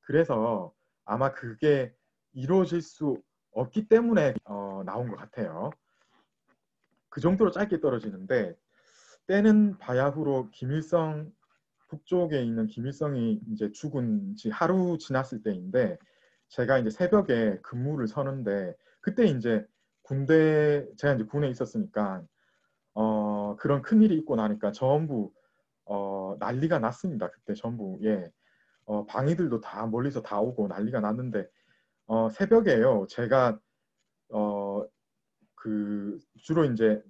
그래서 아마 그게 이루어질 수 없기 때문에 나온 것 같아요. 그 정도로 짧게 떨어지는데 때는 바야흐로 김일성 북쪽에 있는 김일성이 이제 죽은 지 하루 지났을 때인데 제가 이제 새벽에 근무를 서는데 그때 이제 제가 이제 군에 있었으니까 그런 큰일이 있고 나니까 전부 난리가 났습니다. 그때 전부 방위들도 다 멀리서 다 오고 난리가 났는데 새벽에요. 제가 주로 이제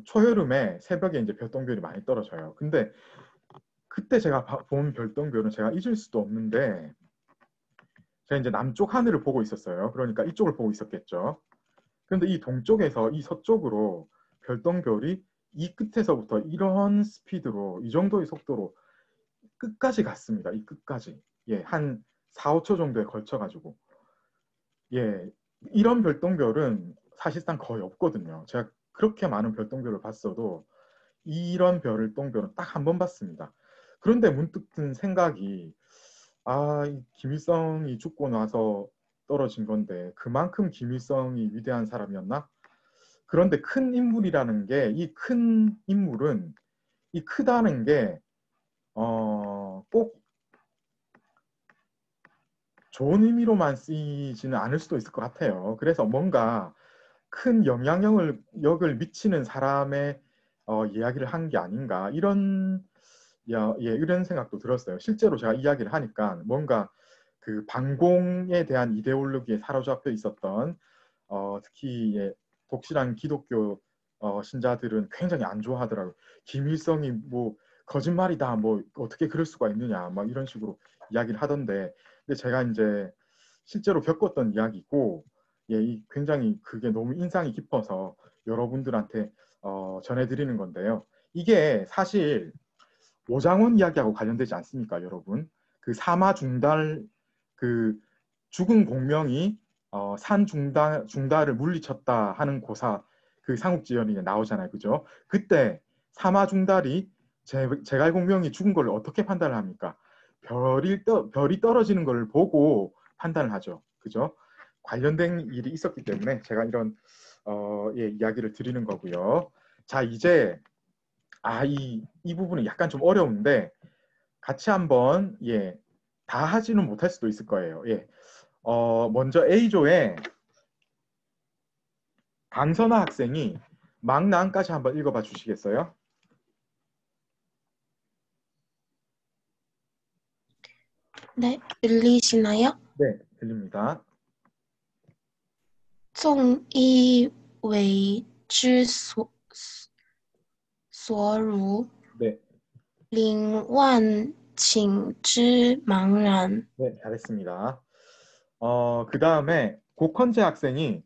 초여름에 새벽에 이제 별똥별이 많이 떨어져요. 근데 그때 제가 본 별똥별은 제가 잊을 수도 없는데 제가 이제 남쪽 하늘을 보고 있었어요. 그러니까 이쪽을 보고 있었겠죠. 그런데 이 동쪽에서 이 서쪽으로 별똥별이 이 끝에서부터 이런 스피드로 이 정도의 속도로 끝까지 갔습니다. 이 끝까지. 한 4, 5초 정도에 걸쳐가지고. 이런 별똥별은 사실상 거의 없거든요. 제가 그렇게 많은 별똥별을 봤어도 이런 별똥별은 딱 한 번 봤습니다. 그런데 문득 든 생각이 이 김일성이 죽고 나서 떨어진 건데 그만큼 김일성이 위대한 사람이었나? 그런데 큰 인물이라는 게 이 큰 인물은 이 크다는 게 꼭 좋은 의미로만 쓰이지는 않을 수도 있을 것 같아요. 그래서 뭔가 큰 영향력을 미치는 사람의 이야기를 한 게 아닌가 이런 생각도 들었어요. 실제로 제가 이야기를 하니까 뭔가 그 반공에 대한 이데올로기에 사로잡혀 있었던 특히 독실한 기독교 신자들은 굉장히 안 좋아하더라고요. 김일성이 뭐 거짓말이다, 뭐 어떻게 그럴 수가 있느냐, 막 이런 식으로 이야기를 하던데, 근데 제가 이제 실제로 겪었던 이야기고, 굉장히 그게 너무 인상이 깊어서 여러분들한테 전해드리는 건데요. 이게 사실 오장원 이야기하고 관련되지 않습니까, 여러분? 그 사마중달, 그 죽은 공명이 중달을 물리쳤다 하는 고사, 그 삼국지연이 나오잖아요, 그죠? 그때 사마중달이 제갈공명이 죽은 걸 어떻게 판단을 합니까? 별이 떨어지는 걸 보고 판단을 하죠, 그죠? 관련된 일이 있었기 때문에 제가 이런 이야기를 드리는 거고요. 자, 이제 이 부분은 약간 좀 어려운데 같이 한번 다 하지는 못할 수도 있을 거예요. 먼저 A조에 강선아 학생이 망나은까지 한번 읽어봐 주시겠어요? 네, 들리시나요? 네, 들립니다. 纵一为之所如 네. 令万顷之茫然 네, 잘했습니다. 그 다음에 고컨재 학생이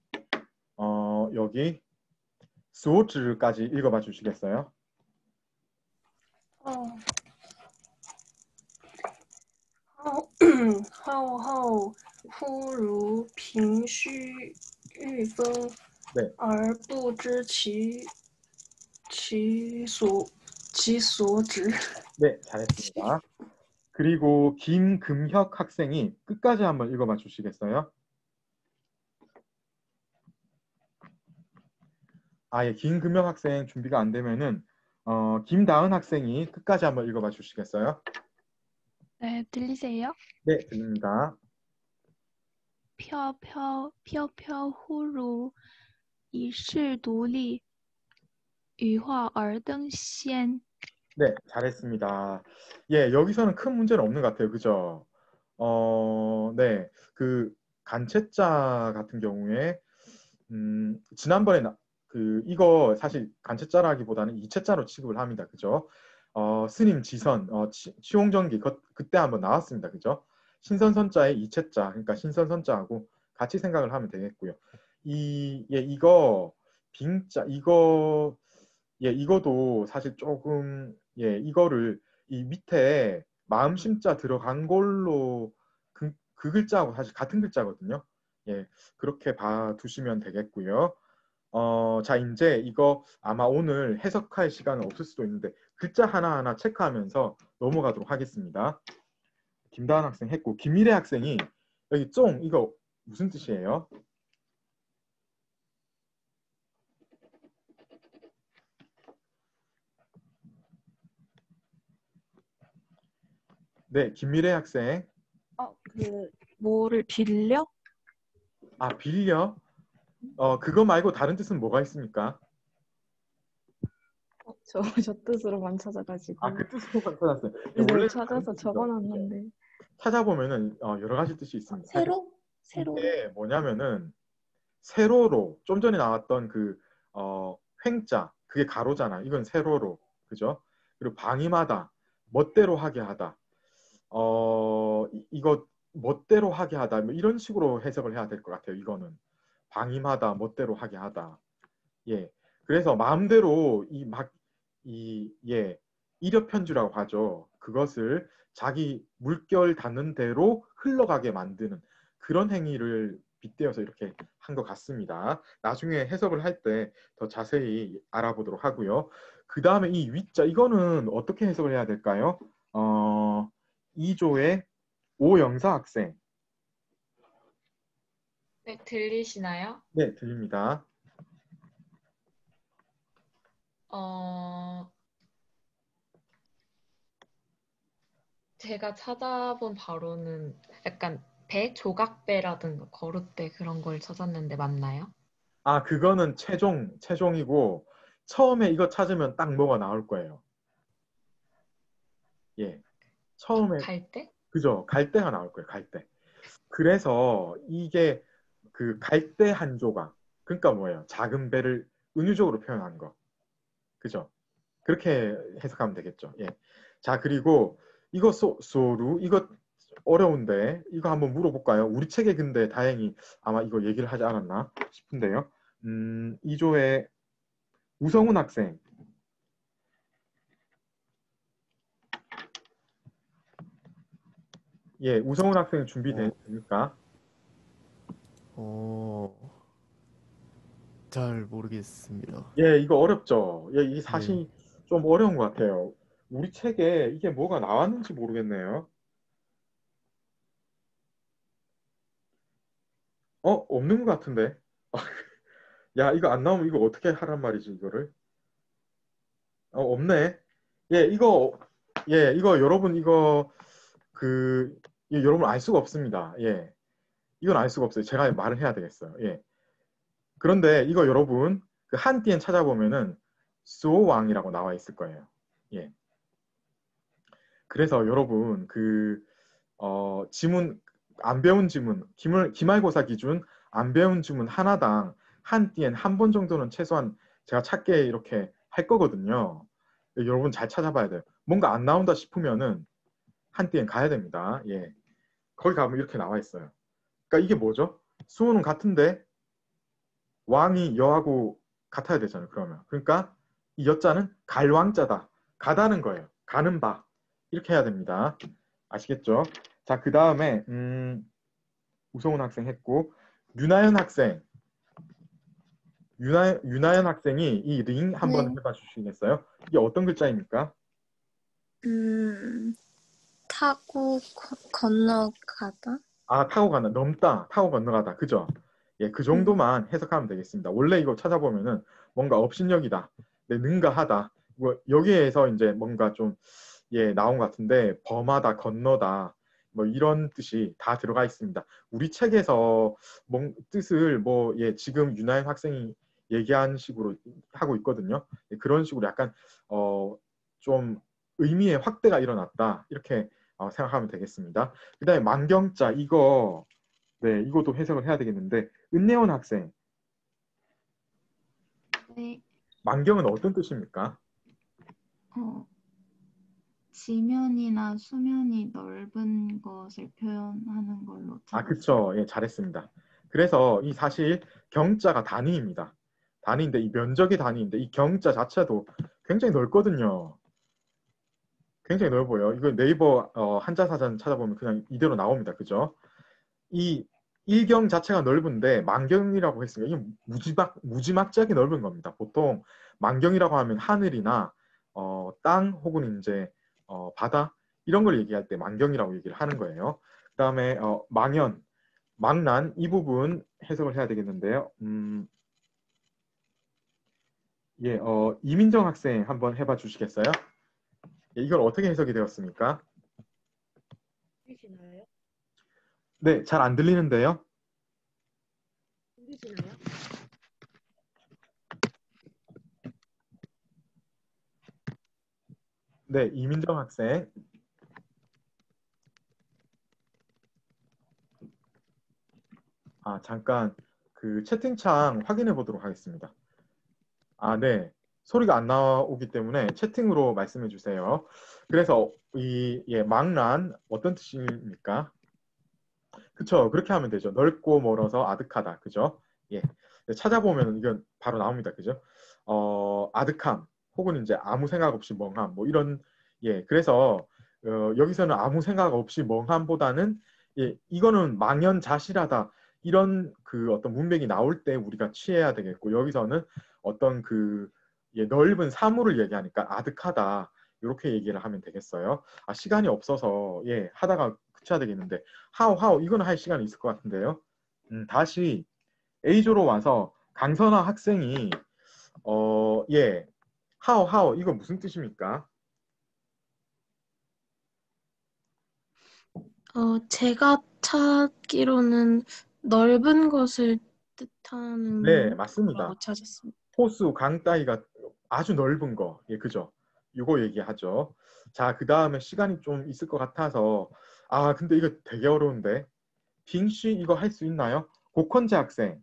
여기 수호즈까지 읽어봐 주시겠어요? 浩浩忽如凭虚御风， 네. 而不知其所指。 네, 잘했습니다. 그리고 김금혁 학생이 끝까지 한번 읽어봐 주시겠어요? 김금혁 학생 준비가 안 되면은 김다은 학생이 끝까지 한번 읽어봐 주시겠어요? 네, 들리세요? 네, 들립니다. 飘飘忽如遗世独立，羽化而登仙。 네, 잘했습니다. 여기서는 큰 문제는 없는 것 같아요. 그죠? 네, 그 간체자 같은 경우에 지난번에 이거 사실 간체자라기보다는 이체자로 취급을 합니다. 그죠? 스님 지선, 치홍정기 그때 한번 나왔습니다. 그죠? 신선선자의 이체자, 그러니까 신선선자하고 같이 생각을 하면 되겠고요. 이거 빙자, 이거도 사실 조금 이거를 이 밑에 마음심자 들어간 걸로 그 글자하고 사실 같은 글자거든요. 그렇게 봐두시면 되겠고요. 자, 이제 이거 아마 오늘 해석할 시간은 없을 수도 있는데 글자 하나하나 체크하면서 넘어가도록 하겠습니다. 김다은 학생 했고, 김미래 학생이 여기 이거 무슨 뜻이에요? 네, 김미래 학생. 뭐를 빌려? 아, 빌려? 그거 말고 다른 뜻은 뭐가 있습니까? 저 뜻으로만 찾아가지고. 아, 그 뜻으로만 찾았어요. 네, 원래 찾아서 적어놨는데. 찾아보면은 여러 가지 뜻이 있습니다. 세로? 이게 뭐냐면은 세로로 좀 전에 나왔던 그 횡자 그게 가로잖아. 이건 세로로 그죠? 그리고 방임하다 멋대로 하게 하다. 이거 멋대로 하게 하다 뭐 이런 식으로 해석을 해야 될 것 같아요. 이거는 방임하다 멋대로 하게 하다. 예. 그래서 마음대로 일협편주라고 하죠. 그것을 자기 물결 닿는 대로 흘러가게 만드는 그런 행위를 빗대어서 이렇게 한 것 같습니다. 나중에 해석을 할 때 더 자세히 알아보도록 하고요. 그 다음에 이 위자 이거는 어떻게 해석을 해야 될까요? 2조의 오영사 학생. 네, 들리시나요? 네, 들립니다. 제가 찾아본 바로는 약간 배, 조각배라든가 거룻배 그런 걸 찾았는데 맞나요? 아, 그거는 최종이고 처음에 이거 찾으면 딱 뭐가 나올 거예요. 예. 처음에 갈대? 그죠. 갈대가 나올 거예요. 갈대. 그래서 이게 그 갈대 한 조각. 그러니까 뭐예요? 작은 배를 은유적으로 표현한 거. 그죠? 그렇게 해석하면 되겠죠. 예. 자, 그리고 이거 소루 이거 어려운데 이거 한번 물어볼까요? 우리 책에 근데 다행히 아마 이거 얘기를 하지 않았나 싶은데요. 2조의 우성훈 학생. 예, 우성훈 학생 준비되십니까? 잘 모르겠습니다. 예, 이거 어렵죠. 예, 이게 사실 좀 어려운 것 같아요. 우리 책에 이게 뭐가 나왔는지 모르겠네요. 없는 것 같은데. 야, 이거 안 나오면 이거 어떻게 하란 말이지, 이거를. 없네. 예, 이거 여러분, 여러분 알 수가 없습니다. 예. 이건 알 수가 없어요. 제가 말을 해야 되겠어요. 예. 그런데 이거 여러분, 그 한띠엔 찾아보면은, 수호왕이라고 나와 있을 거예요. 예. 그래서 여러분, 지문, 안 배운 지문, 기말고사 기준 안 배운 지문 하나당 한띠엔 한 번 정도는 최소한 제가 찾게 이렇게 할 거거든요. 여러분 잘 찾아봐야 돼요. 뭔가 안 나온다 싶으면은 한띠엔 가야 됩니다. 예. 거기 가면 이렇게 나와 있어요. 그러니까 이게 뭐죠? 수호는 같은데 왕이 여하고 같아야 되잖아요. 그러니까 이 여자는 갈왕자다. 가다는 거예요. 가는 바. 이렇게 해야 됩니다. 아시겠죠? 자, 그 다음에 우성훈 학생 했고 유나연 학생. 유나연 학생이 이 링 한번 해봐 주시겠어요? 이게 어떤 글자입니까? 타고 건너가다. 아, 타고 가다, 넘다, 타고 건너가다, 그죠? 예, 그 정도만 해석하면 되겠습니다. 원래 이거 찾아보면은 뭔가 업신여기다, 네, 능가하다, 뭐 여기에서 이제 뭔가 좀 나온 것 같은데 범하다, 건너다, 뭐 이런 뜻이 다 들어가 있습니다. 우리 책에서 뜻을 지금 유나연 학생이 얘기한 식으로 하고 있거든요. 그런 식으로 약간 좀 의미의 확대가 일어났다 이렇게 생각하면 되겠습니다. 그 다음에 만경자 이것도 해석을 해야 되겠는데 은혜원 학생. 네. 만경은 어떤 뜻입니까? 지면이나 수면이 넓은 것을 표현하는 걸로 아, 그쵸. 예, 잘했습니다. 그래서 이 사실 경자가 단위입니다. 단위인데 이 면적의 단위인데 이 경자 자체도 굉장히 넓거든요. 굉장히 넓어요. 이거 네이버 한자사전 찾아보면 그냥 이대로 나옵니다. 그죠? 이 일경 자체가 넓은데 만경이라고 했으니까 이게 무지막지하게 넓은 겁니다. 보통 만경이라고 하면 하늘이나 땅 혹은 이제 바다 이런 걸 얘기할 때 만경이라고 얘기를 하는 거예요. 그 다음에 망연, 망난 이 부분 해석을 해야 되겠는데요. 이민정 학생 한번 해봐 주시겠어요? 이걸 어떻게 해석이 되었습니까? 들리시나요? 네, 잘 안 들리는데요. 들리시나요? 네, 이민정 학생. 잠깐 그 채팅창 확인해 보도록 하겠습니다. 네. 소리가 안 나오기 때문에 채팅으로 말씀해 주세요. 그래서 망란 어떤 뜻입니까? 그쵸. 그렇게 하면 되죠. 넓고 멀어서 아득하다. 그죠? 예. 찾아보면 이건 바로 나옵니다. 그죠? 아득함 혹은 이제 아무 생각 없이 멍함 뭐 이런 그래서 여기서는 아무 생각 없이 멍함보다는 이거는 망연자실하다. 이런 그 어떤 문맥이 나올 때 우리가 취해야 되겠고 여기서는 어떤 그 넓은 사물을 얘기하니까 아득하다. 이렇게 얘기를 하면 되겠어요. 시간이 없어서 하다가 그쳐야 되겠는데 how 이거는 할 시간이 있을 것 같은데요. 다시 A조로 와서 강선아 학생이 how 이거 무슨 뜻입니까? 제가 찾기로는 넓은 것을 뜻하는 네, 맞습니다. 거라고 찾았습니다. 호수, 강 따위가 아주 넓은 거. 그죠? 이거 얘기하죠. 자, 그 다음에 시간이 좀 있을 것 같아서 근데 이거 되게 어려운데 빙시 이거 할 수 있나요? 고컨재 학생.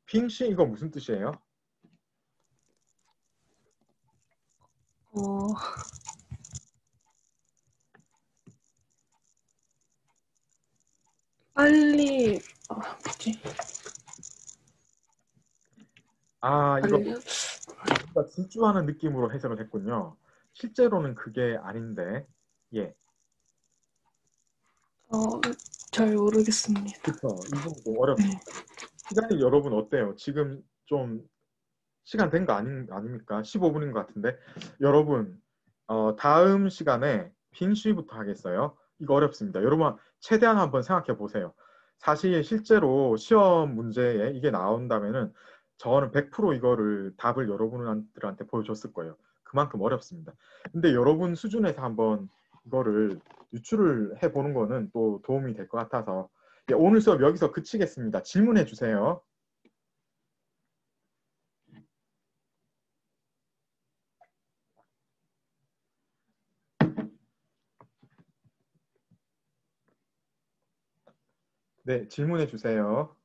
빙시 이거 무슨 뜻이에요? 빨리 뭐지? 이거 우리가 질주하는 느낌으로 해석을 했군요. 실제로는 그게 아닌데 잘 모르겠습니다. 그렇죠. 이거 좀 어렵습니다. 시간이 여러분 어때요? 지금 좀 시간 된 거 아닙니까? 15분인 것 같은데 여러분 다음 시간에 빙시부터 하겠어요. 이거 어렵습니다. 여러분 최대한 한번 생각해 보세요. 사실 실제로 시험 문제에 이게 나온다면은 저는 100% 이거를 답을 여러분들한테 보여줬을 거예요. 그만큼 어렵습니다. 근데 여러분 수준에서 한번 이거를 유출을 해보는 거는 또 도움이 될 것 같아서 오늘 수업 여기서 그치겠습니다. 질문해 주세요. 네, 질문해 주세요.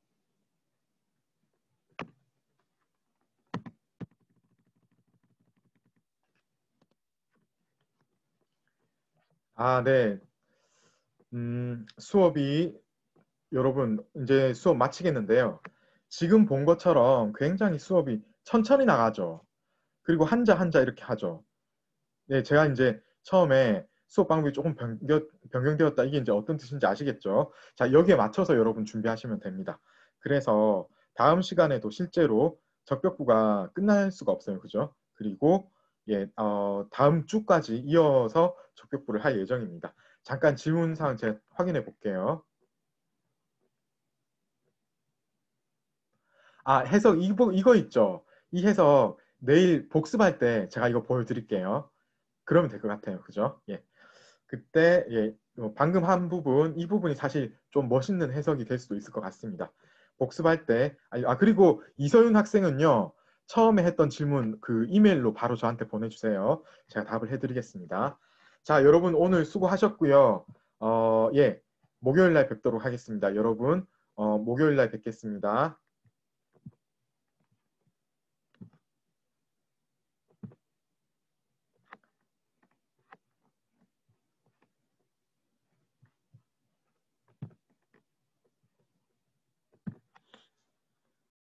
네. 수업이 여러분 이제 수업 마치겠는데요. 지금 본 것처럼 굉장히 수업이 천천히 나가죠. 그리고 한자 한자 이렇게 하죠. 네, 제가 이제 처음에 수업 방법이 조금 변경되었다. 이게 이제 어떤 뜻인지 아시겠죠? 자, 여기에 맞춰서 여러분 준비하시면 됩니다. 그래서 다음 시간에도 실제로 적벽부가 끝날 수가 없어요. 그죠? 그리고 다음 주까지 이어서 적벽부를 할 예정입니다. 잠깐 질문사항 제가 확인해 볼게요. 해석 이거 있죠? 이 해석 내일 복습할 때 제가 이거 보여드릴게요. 그러면 될 것 같아요. 그죠? 그때 방금 한 부분, 이 부분이 사실 좀 멋있는 해석이 될 수도 있을 것 같습니다. 복습할 때 그리고 이서윤 학생은요. 처음에 했던 질문 그 이메일로 바로 저한테 보내주세요. 제가 답을 해드리겠습니다. 자, 여러분 오늘 수고하셨고요. 목요일 날 뵙도록 하겠습니다. 여러분 목요일 날 뵙겠습니다.